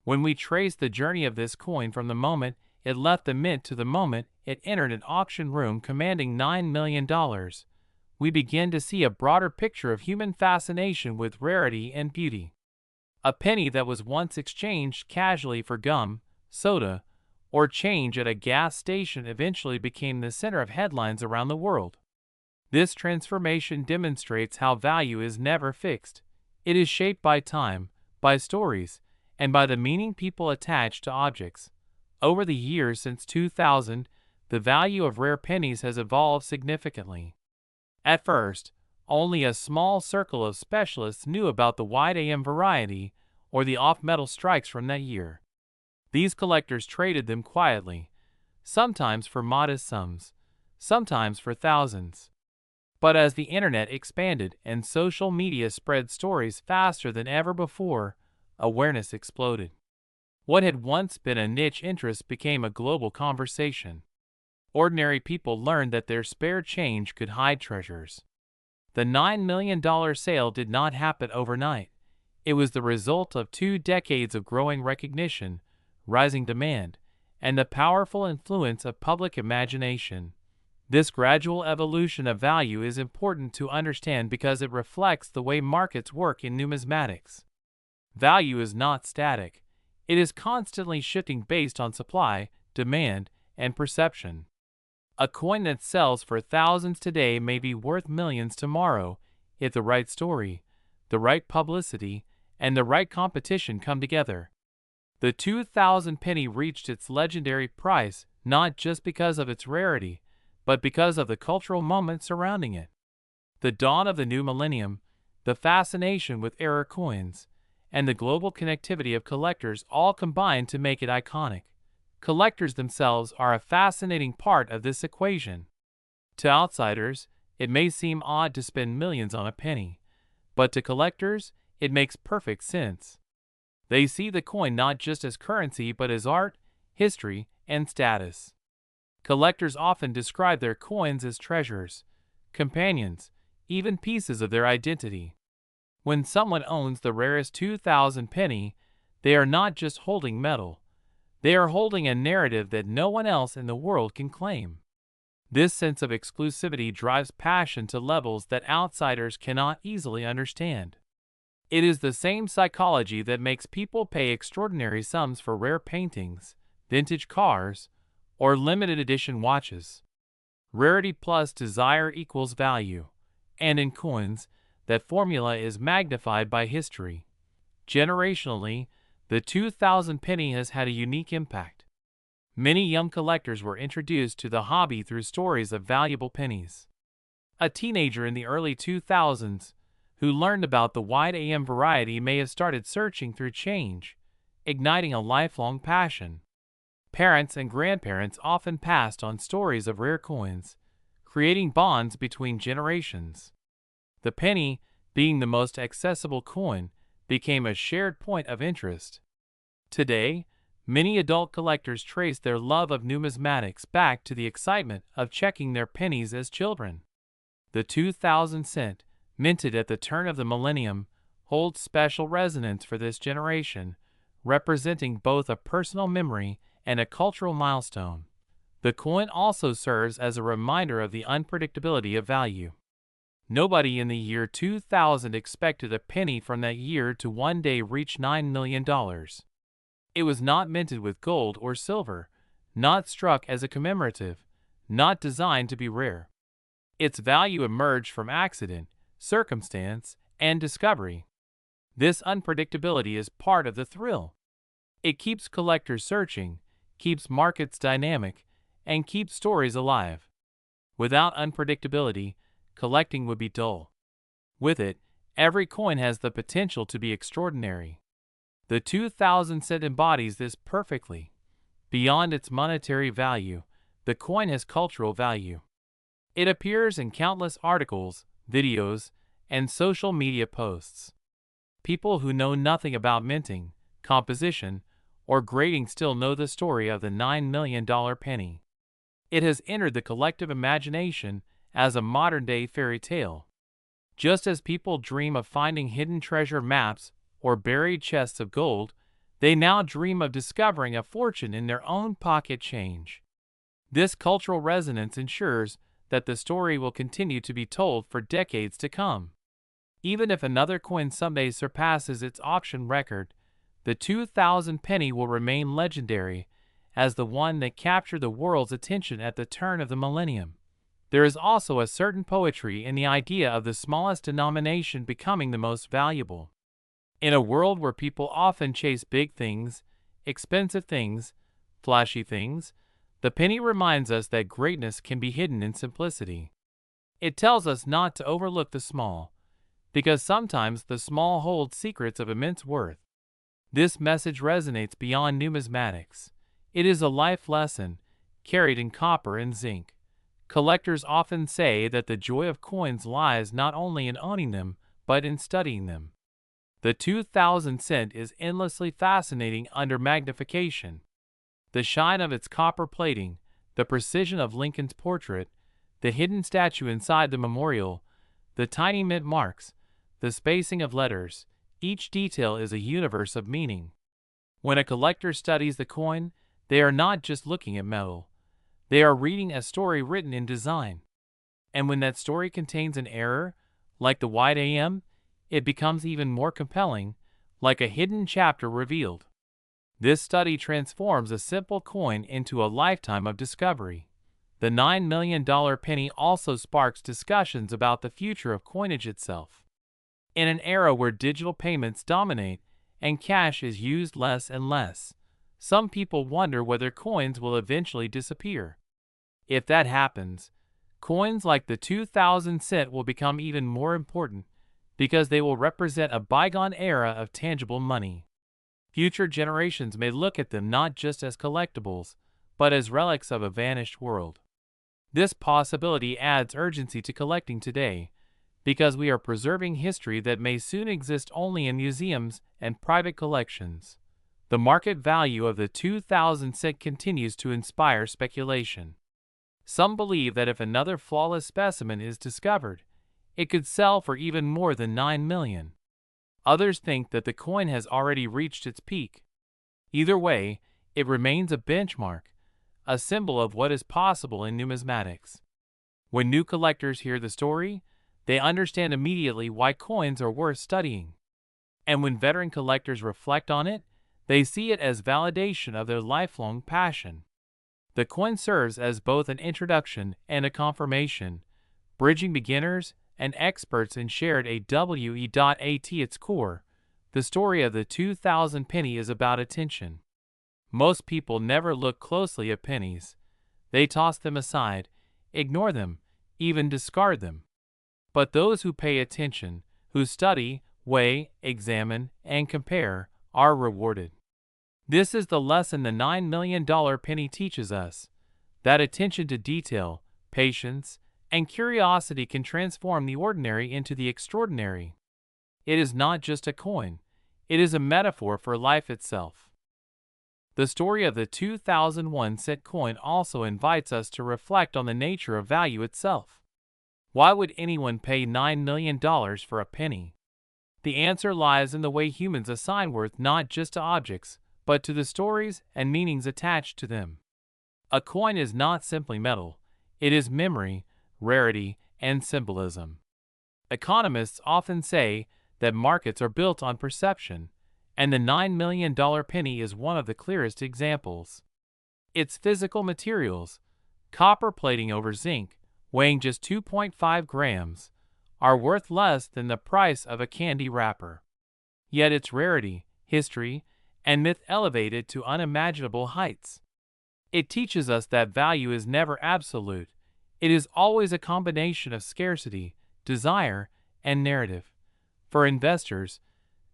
A: When we trace the journey of this coin from the moment it left the mint to the moment it entered an auction room commanding $9 million, we begin to see a broader picture of human fascination with rarity and beauty. A penny that was once exchanged casually for gum, soda, or change at a gas station eventually became the center of headlines around the world. This transformation demonstrates how value is never fixed. It is shaped by time, by stories, and by the meaning people attach to objects. Over the years since 2000, the value of rare pennies has evolved significantly. At first, only a small circle of specialists knew about the wide AM variety or the off-metal strikes from that year. These collectors traded them quietly, sometimes for modest sums, sometimes for thousands. But as the internet expanded and social media spread stories faster than ever before, awareness exploded. What had once been a niche interest became a global conversation. Ordinary people learned that their spare change could hide treasures. The $9 million sale did not happen overnight. It was the result of 2 decades of growing recognition, rising demand, and the powerful influence of public imagination. This gradual evolution of value is important to understand because it reflects the way markets work in numismatics. Value is not static. It is constantly shifting based on supply, demand, and perception. A coin that sells for thousands today may be worth millions tomorrow if the right story, the right publicity, and the right competition come together. The 2000 penny reached its legendary price not just because of its rarity, but because of the cultural moment surrounding it. The dawn of the new millennium, the fascination with error coins, and the global connectivity of collectors all combine to make it iconic. Collectors themselves are a fascinating part of this equation. To outsiders, it may seem odd to spend millions on a penny, but to collectors, it makes perfect sense. They see the coin not just as currency but as art, history, and status. Collectors often describe their coins as treasures, companions, even pieces of their identity. When someone owns the rarest 2000 penny, they are not just holding metal. They are holding a narrative that no one else in the world can claim. This sense of exclusivity drives passion to levels that outsiders cannot easily understand. It is the same psychology that makes people pay extraordinary sums for rare paintings, vintage cars, or limited edition watches. Rarity plus desire equals value, and in coins, that formula is magnified by history. Generationally, the 2000 penny has had a unique impact. Many young collectors were introduced to the hobby through stories of valuable pennies. A teenager in the early 2000s who learned about the wide AM variety may have started searching through change, igniting a lifelong passion. Parents and grandparents often passed on stories of rare coins, creating bonds between generations. The penny, being the most accessible coin, became a shared point of interest. Today, many adult collectors trace their love of numismatics back to the excitement of checking their pennies as children. The 2000 cent, minted at the turn of the millennium, holds special resonance for this generation, representing both a personal memory and a cultural milestone. The coin also serves as a reminder of the unpredictability of value. Nobody in the year 2000 expected a penny from that year to one day reach $9 million. It was not minted with gold or silver, not struck as a commemorative, not designed to be rare. Its value emerged from accident, circumstance, and discovery. This unpredictability is part of the thrill. It keeps collectors searching, keeps markets dynamic, and keeps stories alive. Without unpredictability, collecting would be dull. With it, every coin has the potential to be extraordinary. The 2000 cent embodies this perfectly. Beyond its monetary value, the coin has cultural value. It appears in countless articles, videos, and social media posts. People who know nothing about minting, composition, or grading still know the story of the $9 million penny. It has entered the collective imagination as a modern-day fairy tale. Just as people dream of finding hidden treasure maps or buried chests of gold, they now dream of discovering a fortune in their own pocket change. This cultural resonance ensures that the story will continue to be told for decades to come. Even if another coin someday surpasses its auction record, the 2000 penny will remain legendary as the one that captured the world's attention at the turn of the millennium. There is also a certain poetry in the idea of the smallest denomination becoming the most valuable. In a world where people often chase big things, expensive things, flashy things, the penny reminds us that greatness can be hidden in simplicity. It tells us not to overlook the small, because sometimes the small hold secrets of immense worth. This message resonates beyond numismatics. It is a life lesson, carried in copper and zinc. Collectors often say that the joy of coins lies not only in owning them, but in studying them. The 2000 cent is endlessly fascinating under magnification. The shine of its copper plating, the precision of Lincoln's portrait, the hidden statue inside the memorial, the tiny mint marks, the spacing of letters, each detail is a universe of meaning. When a collector studies the coin, they are not just looking at metal. They are reading a story written in design. And when that story contains an error, like the wide AM, it becomes even more compelling, like a hidden chapter revealed. This study transforms a simple coin into a lifetime of discovery. The $9 million penny also sparks discussions about the future of coinage itself. In an era where digital payments dominate and cash is used less and less, some people wonder whether coins will eventually disappear. If that happens, coins like the 2000 cent will become even more important because they will represent a bygone era of tangible money. Future generations may look at them not just as collectibles, but as relics of a vanished world. This possibility adds urgency to collecting today, because we are preserving history that may soon exist only in museums and private collections. The market value of the 2000 cent continues to inspire speculation. Some believe that if another flawless specimen is discovered, it could sell for even more than $9 million. Others think that the coin has already reached its peak. Either way, it remains a benchmark, a symbol of what is possible in numismatics. When new collectors hear the story, they understand immediately why coins are worth studying. And when veteran collectors reflect on it, they see it as validation of their lifelong passion. The coin serves as both an introduction and a confirmation, bridging beginners and experts in shared AWE. At its core, the story of the 2000 penny is about attention. Most people never look closely at pennies. They toss them aside, ignore them, even discard them. But those who pay attention, who study, weigh, examine, and compare, are rewarded. This is the lesson the $9 million penny teaches us, that attention to detail, patience, and curiosity can transform the ordinary into the extraordinary. It is not just a coin, it is a metaphor for life itself. The story of the 2001 cent coin also invites us to reflect on the nature of value itself. Why would anyone pay $9 million for a penny? The answer lies in the way humans assign worth not just to objects, but to the stories and meanings attached to them. A coin is not simply metal, it is memory, rarity, and symbolism. Economists often say that markets are built on perception, and the $9 million penny is one of the clearest examples. Its physical materials, copper plating over zinc, weighing just 2.5 grams, are worth less than the price of a candy wrapper. Yet its rarity, history, and myth elevate it to unimaginable heights. It teaches us that value is never absolute. It is always a combination of scarcity, desire, and narrative. For investors,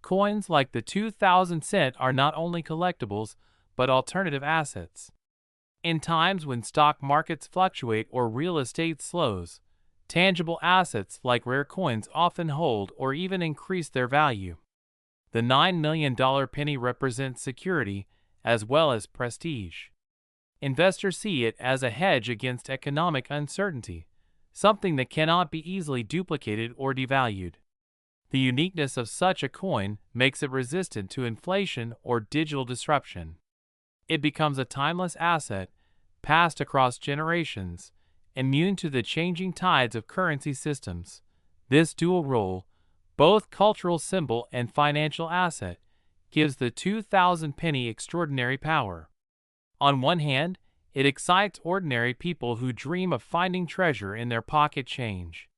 A: coins like the 2000 cent are not only collectibles, but alternative assets. In times when stock markets fluctuate or real estate slows, tangible assets like rare coins often hold or even increase their value. The $9 million penny represents security as well as prestige. Investors see it as a hedge against economic uncertainty, something that cannot be easily duplicated or devalued. The uniqueness of such a coin makes it resistant to inflation or digital disruption. It becomes a timeless asset, passed across generations, immune to the changing tides of currency systems. This dual role, both cultural symbol and financial asset, gives the 2000 penny extraordinary power. On one hand, it excites ordinary people who dream of finding treasure in their pocket change.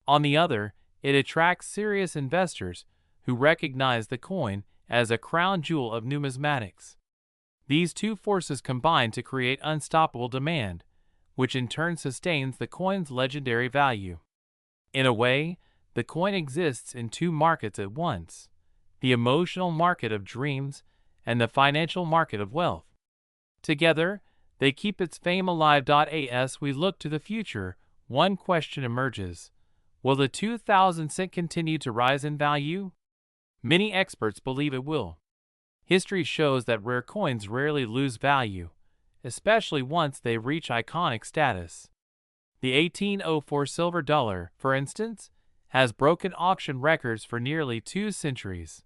A: On the other, it attracts serious investors who recognize the coin as a crown jewel of numismatics. These two forces combine to create unstoppable demand, which in turn sustains the coin's legendary value. In a way, the coin exists in two markets at once: the emotional market of dreams and the financial market of wealth. Together, they keep its fame alive. As we look to the future, one question emerges: will the 2000 cent continue to rise in value? Many experts believe it will. History shows that rare coins rarely lose value, especially once they reach iconic status. The 1804 silver dollar, for instance, has broken auction records for nearly 2 centuries.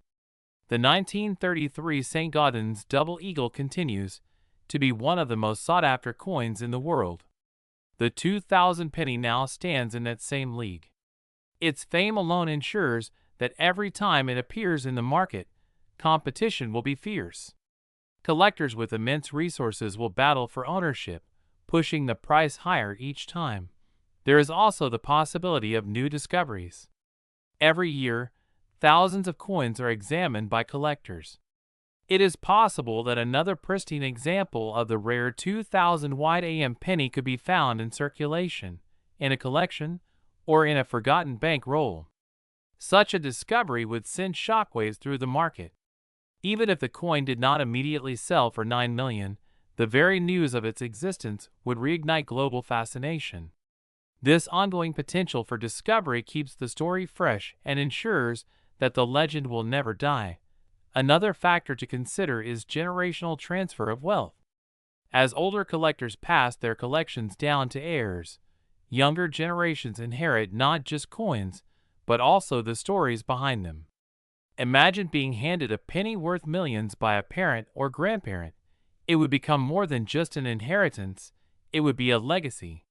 A: The 1933 St. Gaudens double eagle continues to be one of the most sought-after coins in the world. The 2000 penny now stands in that same league. Its fame alone ensures that every time it appears in the market, competition will be fierce. Collectors with immense resources will battle for ownership, pushing the price higher each time. There is also the possibility of new discoveries. Every year, thousands of coins are examined by collectors. It is possible that another pristine example of the rare 2000 wide AM penny could be found in circulation, in a collection, or in a forgotten bank roll. Such a discovery would send shockwaves through the market. Even if the coin did not immediately sell for $9 million, the very news of its existence would reignite global fascination. This ongoing potential for discovery keeps the story fresh and ensures that the legend will never die. Another factor to consider is generational transfer of wealth. As older collectors pass their collections down to heirs, younger generations inherit not just coins, but also the stories behind them. Imagine being handed a penny worth millions by a parent or grandparent. It would become more than just an inheritance, it would be a legacy.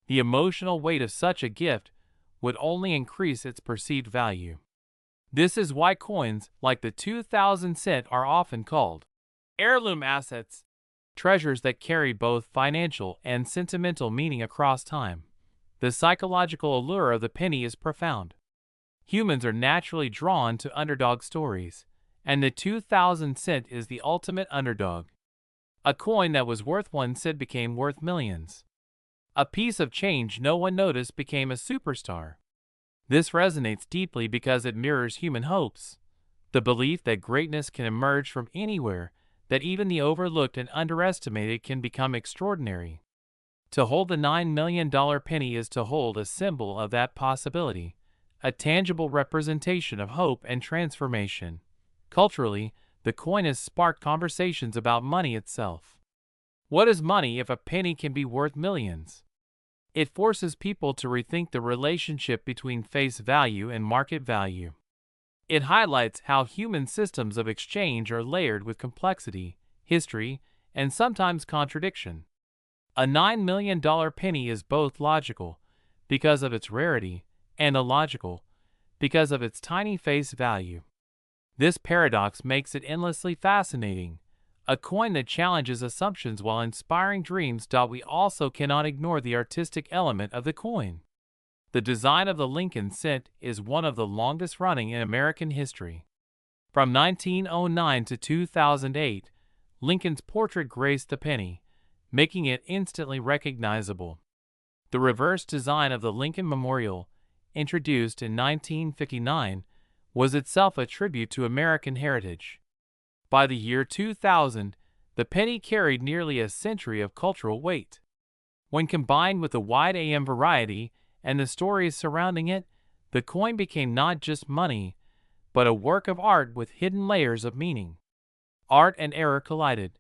A: The emotional weight of such a gift would only increase its perceived value. This is why coins like the 2000 cent are often called heirloom assets, treasures that carry both financial and sentimental meaning across time. The psychological allure of the penny is profound. Humans are naturally drawn to underdog stories, and the 2000 cent is the ultimate underdog. A coin that was worth 1 cent became worth millions. A piece of change no one noticed became a superstar. This resonates deeply because it mirrors human hopes. The belief that greatness can emerge from anywhere, that even the overlooked and underestimated can become extraordinary. To hold the $9 million penny is to hold a symbol of that possibility, a tangible representation of hope and transformation. Culturally, the coin has sparked conversations about money itself. What is money if a penny can be worth millions? It forces people to rethink the relationship between face value and market value. It highlights how human systems of exchange are layered with complexity, history, and sometimes contradiction. A $9 million penny is both logical, because of its rarity, and illogical, because of its tiny face value. This paradox makes it endlessly fascinating, a coin that challenges assumptions while inspiring dreams. We also cannot ignore the artistic element of the coin. The design of the Lincoln cent is one of the longest running in American history. From 1909 to 2008, Lincoln's portrait graced the penny, making it instantly recognizable. The reverse design of the Lincoln Memorial, introduced in 1959, was itself a tribute to American heritage. By the year 2000, the penny carried nearly a century of cultural weight. When combined with the wide AM variety and the stories surrounding it, the coin became not just money, but a work of art with hidden layers of meaning. Art and error collided,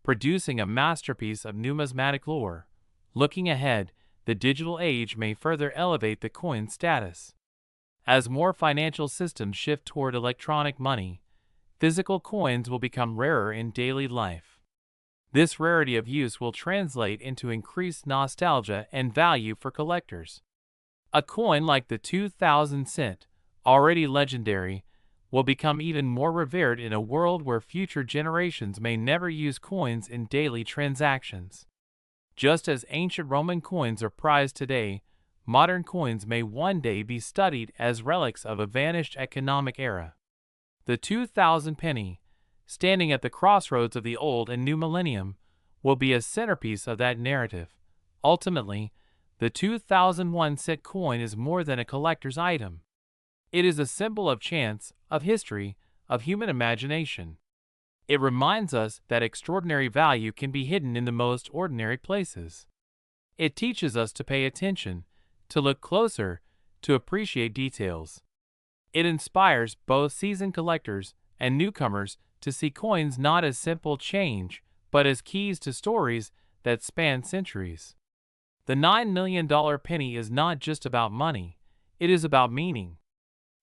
A: producing a masterpiece of numismatic lore. Looking ahead, the digital age may further elevate the coin's status. As more financial systems shift toward electronic money, physical coins will become rarer in daily life. This rarity of use will translate into increased nostalgia and value for collectors. A coin like the 2000 cent, already legendary, will become even more revered in a world where future generations may never use coins in daily transactions. Just as ancient Roman coins are prized today, modern coins may one day be studied as relics of a vanished economic era. The 2000 penny, standing at the crossroads of the old and new millennium, will be a centerpiece of that narrative. Ultimately, the 2001 cent coin is more than a collector's item. It is a symbol of chance, of history, of human imagination. It reminds us that extraordinary value can be hidden in the most ordinary places. It teaches us to pay attention, to look closer, to appreciate details. It inspires both seasoned collectors and newcomers to see coins not as simple change, but as keys to stories that span centuries. The $9 million penny is not just about money, it is about meaning.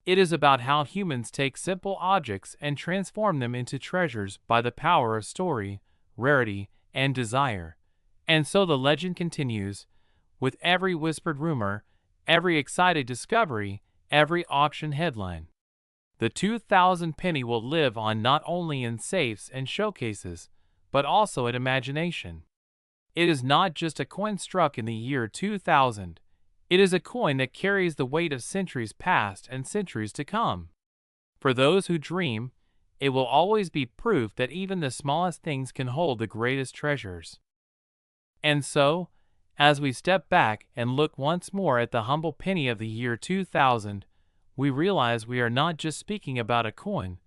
A: It is about how humans take simple objects and transform them into treasures by the power of story, rarity, and desire. And so the legend continues, with every whispered rumor, every excited discovery, every auction headline. The 2000 penny will live on not only in safes and showcases, but also in imagination. It is not just a coin struck in the year 2000. It is a coin that carries the weight of centuries past and centuries to come. For those who dream, it will always be proof that even the smallest things can hold the greatest treasures. And so, as we step back and look once more at the humble penny of the year 2000, we realize we are not just speaking about a coin,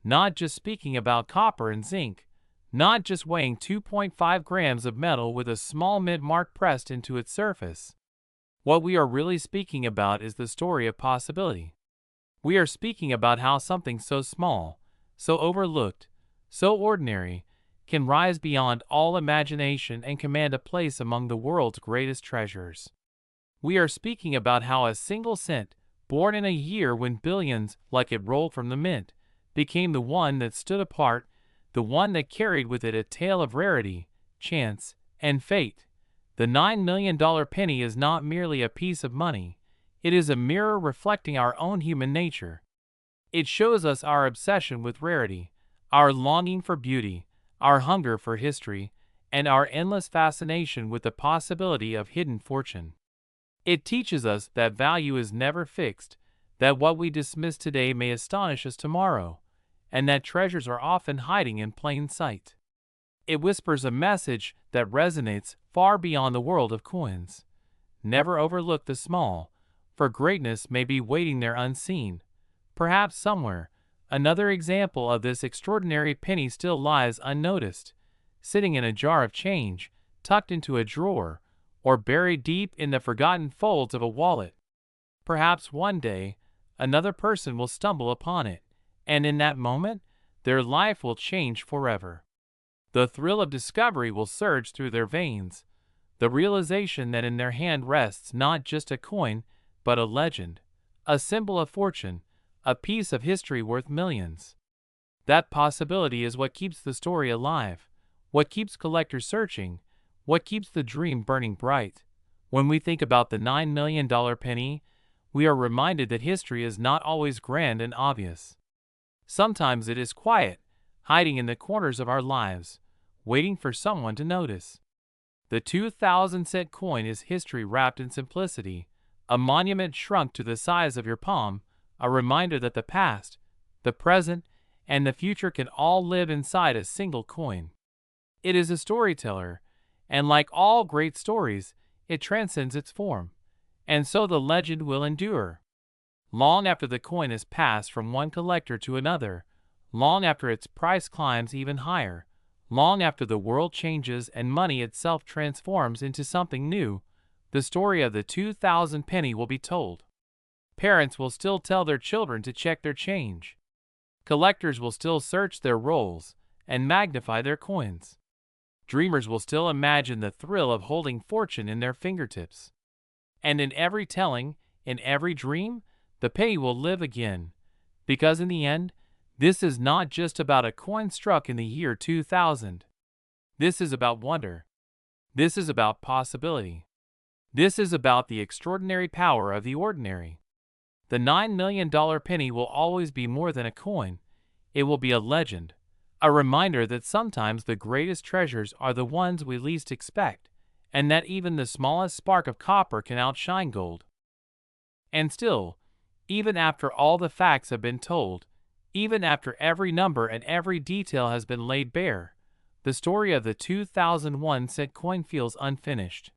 A: not just speaking about copper and zinc, not just weighing 2.5 grams of metal with a small mint mark pressed into its surface. What we are really speaking about is the story of possibility. We are speaking about how something so small, so overlooked, so ordinary, can rise beyond all imagination and command a place among the world's greatest treasures. We are speaking about how a single cent, born in a year when billions, like it rolled from the mint, became the one that stood apart, the one that carried with it a tale of rarity, chance, and fate. The $9 million penny is not merely a piece of money, it is a mirror reflecting our own human nature. It shows us our obsession with rarity, our longing for beauty, our hunger for history, and our endless fascination with the possibility of hidden fortune. It teaches us that value is never fixed, that what we dismiss today may astonish us tomorrow, and that treasures are often hiding in plain sight. It whispers a message that resonates far beyond the world of coins. Never overlook the small, for greatness may be waiting there unseen. Perhaps somewhere, another example of this extraordinary penny still lies unnoticed, sitting in a jar of change, tucked into a drawer, or buried deep in the forgotten folds of a wallet. Perhaps one day, another person will stumble upon it, and in that moment, their life will change forever. The thrill of discovery will surge through their veins, the realization that in their hand rests not just a coin, but a legend, a symbol of fortune, a piece of history worth millions. That possibility is what keeps the story alive, what keeps collectors searching, what keeps the dream burning bright. When we think about the $9 million penny, we are reminded that history is not always grand and obvious. Sometimes it is quiet, hiding in the corners of our lives, waiting for someone to notice. The 2,000-cent coin is history wrapped in simplicity, a monument shrunk to the size of your palm, a reminder that the past, the present, and the future can all live inside a single coin. It is a storyteller, and like all great stories, it transcends its form, and so the legend will endure. Long after the coin has passed from one collector to another, long after its price climbs even higher, long after the world changes and money itself transforms into something new, the story of the 2,000 penny will be told. Parents will still tell their children to check their change. Collectors will still search their rolls and magnify their coins. Dreamers will still imagine the thrill of holding fortune in their fingertips. And in every telling, in every dream, the penny will live again, because in the end, this is not just about a coin struck in the year 2000. This is about wonder. This is about possibility. This is about the extraordinary power of the ordinary. The $9 million penny will always be more than a coin. It will be a legend, a reminder that sometimes the greatest treasures are the ones we least expect, and that even the smallest spark of copper can outshine gold. And still, even after all the facts have been told, even after every number and every detail has been laid bare, the story of the 2001-cent coin feels unfinished.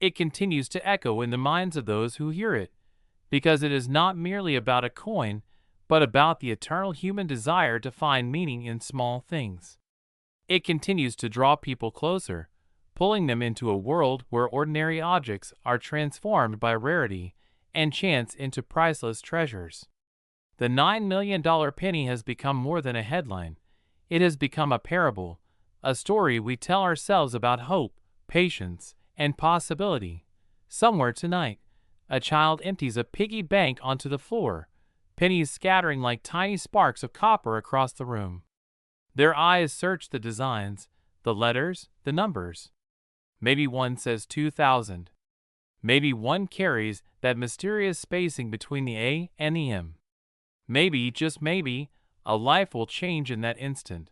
A: It continues to echo in the minds of those who hear it, because it is not merely about a coin, but about the eternal human desire to find meaning in small things. It continues to draw people closer, pulling them into a world where ordinary objects are transformed by rarity and chance into priceless treasures. The $9 million penny has become more than a headline. It has become a parable, a story we tell ourselves about hope, patience, and possibility. Somewhere tonight, a child empties a piggy bank onto the floor, pennies scattering like tiny sparks of copper across the room. Their eyes search the designs, the letters, the numbers. Maybe one says 2000. Maybe one carries that mysterious spacing between the A and the M. Maybe, just maybe, a life will change in that instant.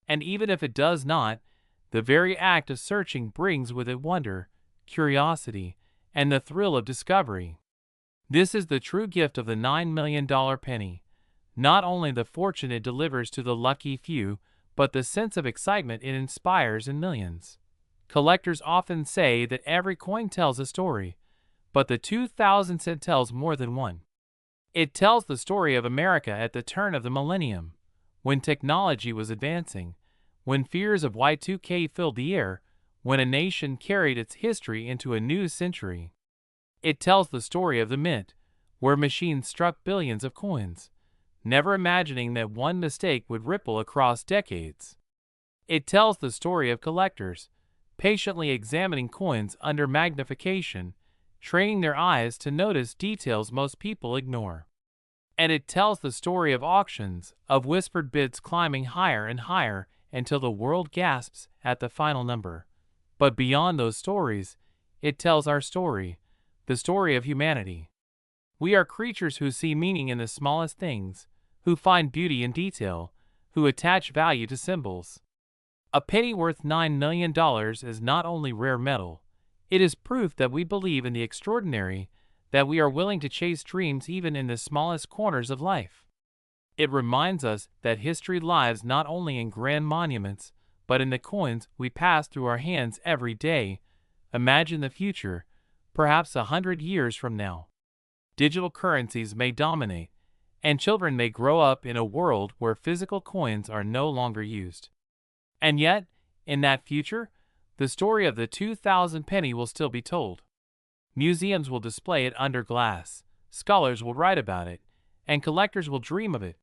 A: And even if it does not, the very act of searching brings with it wonder, curiosity, and the thrill of discovery. This is the true gift of the $9 million penny. Not only the fortune it delivers to the lucky few, but the sense of excitement it inspires in millions. Collectors often say that every coin tells a story, but the 2000-cent tells more than one. It tells the story of America at the turn of the millennium, when technology was advancing, when fears of Y2K filled the air, when a nation carried its history into a new century. It tells the story of the mint, where machines struck billions of coins, never imagining that one mistake would ripple across decades. It tells the story of collectors, patiently examining coins under magnification, training their eyes to notice details most people ignore. And it tells the story of auctions, of whispered bids climbing higher and higher until the world gasps at the final number. But beyond those stories, it tells our story, the story of humanity. We are creatures who see meaning in the smallest things, who find beauty in detail, who attach value to symbols. A penny worth $9 million is not only rare metal, it is proof that we believe in the extraordinary, that we are willing to chase dreams even in the smallest corners of life. It reminds us that history lies not only in grand monuments, but in the coins we pass through our hands every day. Imagine the future, perhaps 100 years from now. Digital currencies may dominate, and children may grow up in a world where physical coins are no longer used. And yet, in that future, the story of the 2000 penny will still be told. Museums will display it under glass, scholars will write about it, and collectors will dream of it.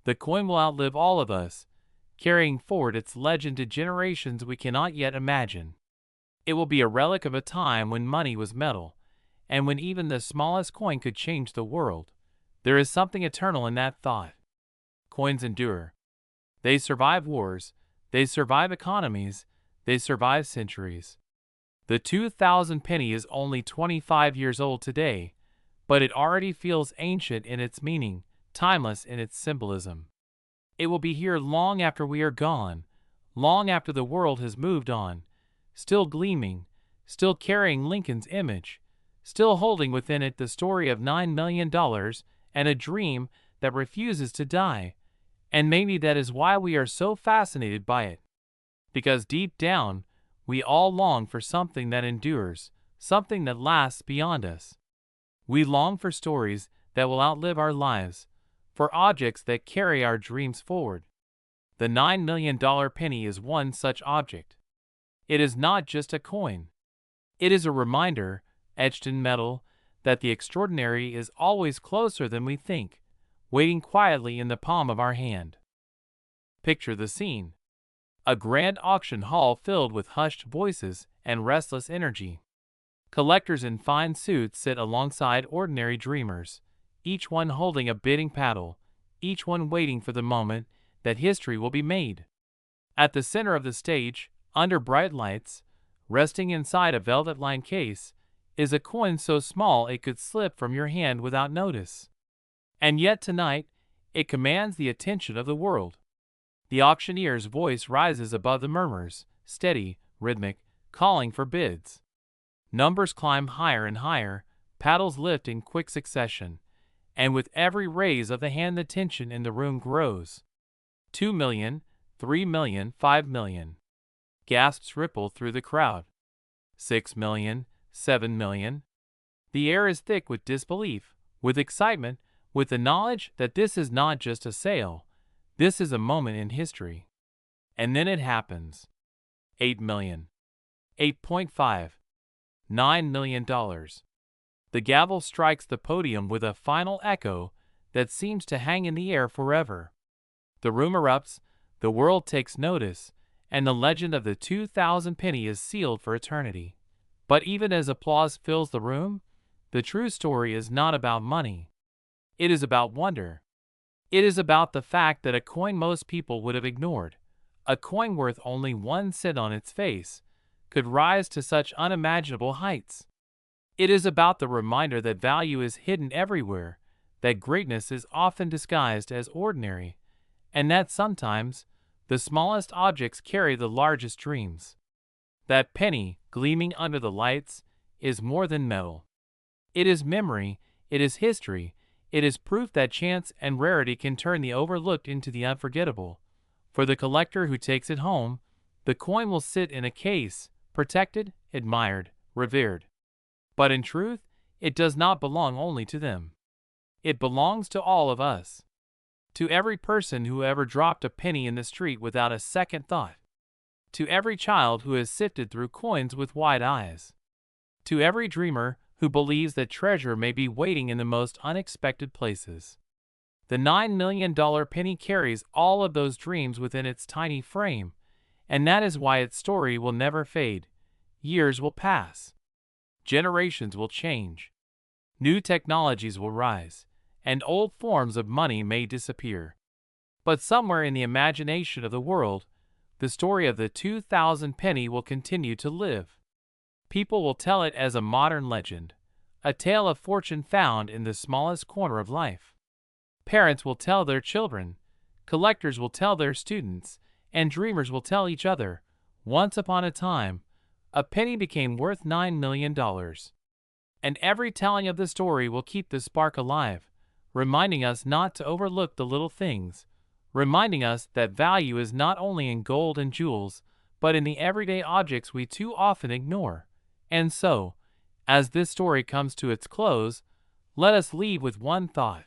A: The coin will outlive all of us, carrying forward its legend to generations we cannot yet imagine. It will be a relic of a time when money was metal, and when even the smallest coin could change the world. There is something eternal in that thought. Coins endure. They survive wars, they survive economies, they survive centuries. The 2000 penny is only 25 years old today, but it already feels ancient in its meaning, timeless in its symbolism. It will be here long after we are gone, long after the world has moved on, still gleaming, still carrying Lincoln's image, still holding within it the story of $9 million and a dream that refuses to die. And maybe that is why we are so fascinated by it. Because deep down, we all long for something that endures, something that lasts beyond us. We long for stories that will outlive our lives, for objects that carry our dreams forward. The $9 million penny is one such object. It is not just a coin. It is a reminder, etched in metal, that the extraordinary is always closer than we think, waiting quietly in the palm of our hand. Picture the scene. A grand auction hall filled with hushed voices and restless energy. Collectors in fine suits sit alongside ordinary dreamers, each one holding a bidding paddle, each one waiting for the moment that history will be made. At the center of the stage, under bright lights, resting inside a velvet-lined case, is a coin so small it could slip from your hand without notice. And yet tonight, it commands the attention of the world. The auctioneer's voice rises above the murmurs, steady, rhythmic, calling for bids. Numbers climb higher and higher, paddles lift in quick succession, and with every raise of the hand the tension in the room grows. 2 million, 3 million, 5 million. Gasps ripple through the crowd. 6 million, 7 million. The air is thick with disbelief, with excitement, with the knowledge that this is not just a sale, this is a moment in history. And then it happens. 8 million. 8.5. $9 million. The gavel strikes the podium with a final echo that seems to hang in the air forever. The room erupts, the world takes notice, and the legend of the 2000 penny is sealed for eternity. But even as applause fills the room, the true story is not about money. It is about wonder. It is about the fact that a coin most people would have ignored, a coin worth only 1 cent on its face, could rise to such unimaginable heights. It is about the reminder that value is hidden everywhere, that greatness is often disguised as ordinary, and that sometimes the smallest objects carry the largest dreams. That penny, gleaming under the lights, is more than metal. It is memory, it is history, it is proof that chance and rarity can turn the overlooked into the unforgettable. For the collector who takes it home, the coin will sit in a case, protected, admired, revered. But in truth, it does not belong only to them. It belongs to all of us. To every person who ever dropped a penny in the street without a second thought. To every child who has sifted through coins with wide eyes. To every dreamer who believes that treasure may be waiting in the most unexpected places. The $9 million penny carries all of those dreams within its tiny frame, and that is why its story will never fade. Years will pass. Generations will change. New technologies will rise, and old forms of money may disappear. But somewhere in the imagination of the world, the story of the 2,000 penny will continue to live. People will tell it as a modern legend, a tale of fortune found in the smallest corner of life. Parents will tell their children, collectors will tell their students, and dreamers will tell each other, once upon a time, a penny became worth $9 million. And every telling of the story will keep the spark alive, reminding us not to overlook the little things, reminding us that value is not only in gold and jewels, but in the everyday objects we too often ignore. And so, as this story comes to its close, let us leave with one thought.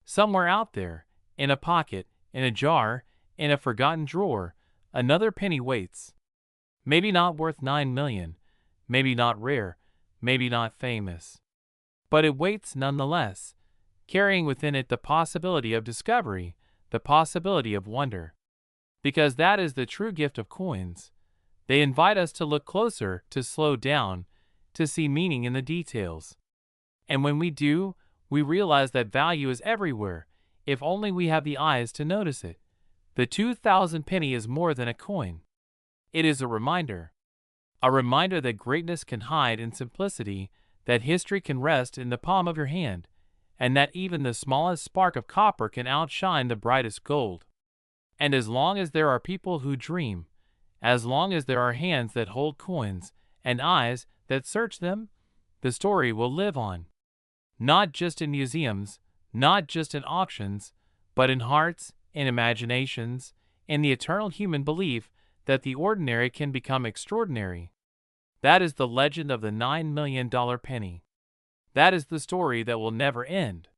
A: Somewhere out there, in a pocket, in a jar, in a forgotten drawer, another penny waits. Maybe not worth 9 million, maybe not rare, maybe not famous. But it waits nonetheless, carrying within it the possibility of discovery, the possibility of wonder. Because that is the true gift of coins. They invite us to look closer, to slow down, to see meaning in the details. And when we do, we realize that value is everywhere, if only we have the eyes to notice it. The 2,000 penny is more than a coin. It is a reminder that greatness can hide in simplicity, that history can rest in the palm of your hand, and that even the smallest spark of copper can outshine the brightest gold. And as long as there are people who dream, as long as there are hands that hold coins, and eyes that search them, the story will live on. Not just in museums, not just in auctions, but in hearts, in imaginations, in the eternal human belief that the ordinary can become extraordinary. That is the legend of the $9 million penny. That is the story that will never end.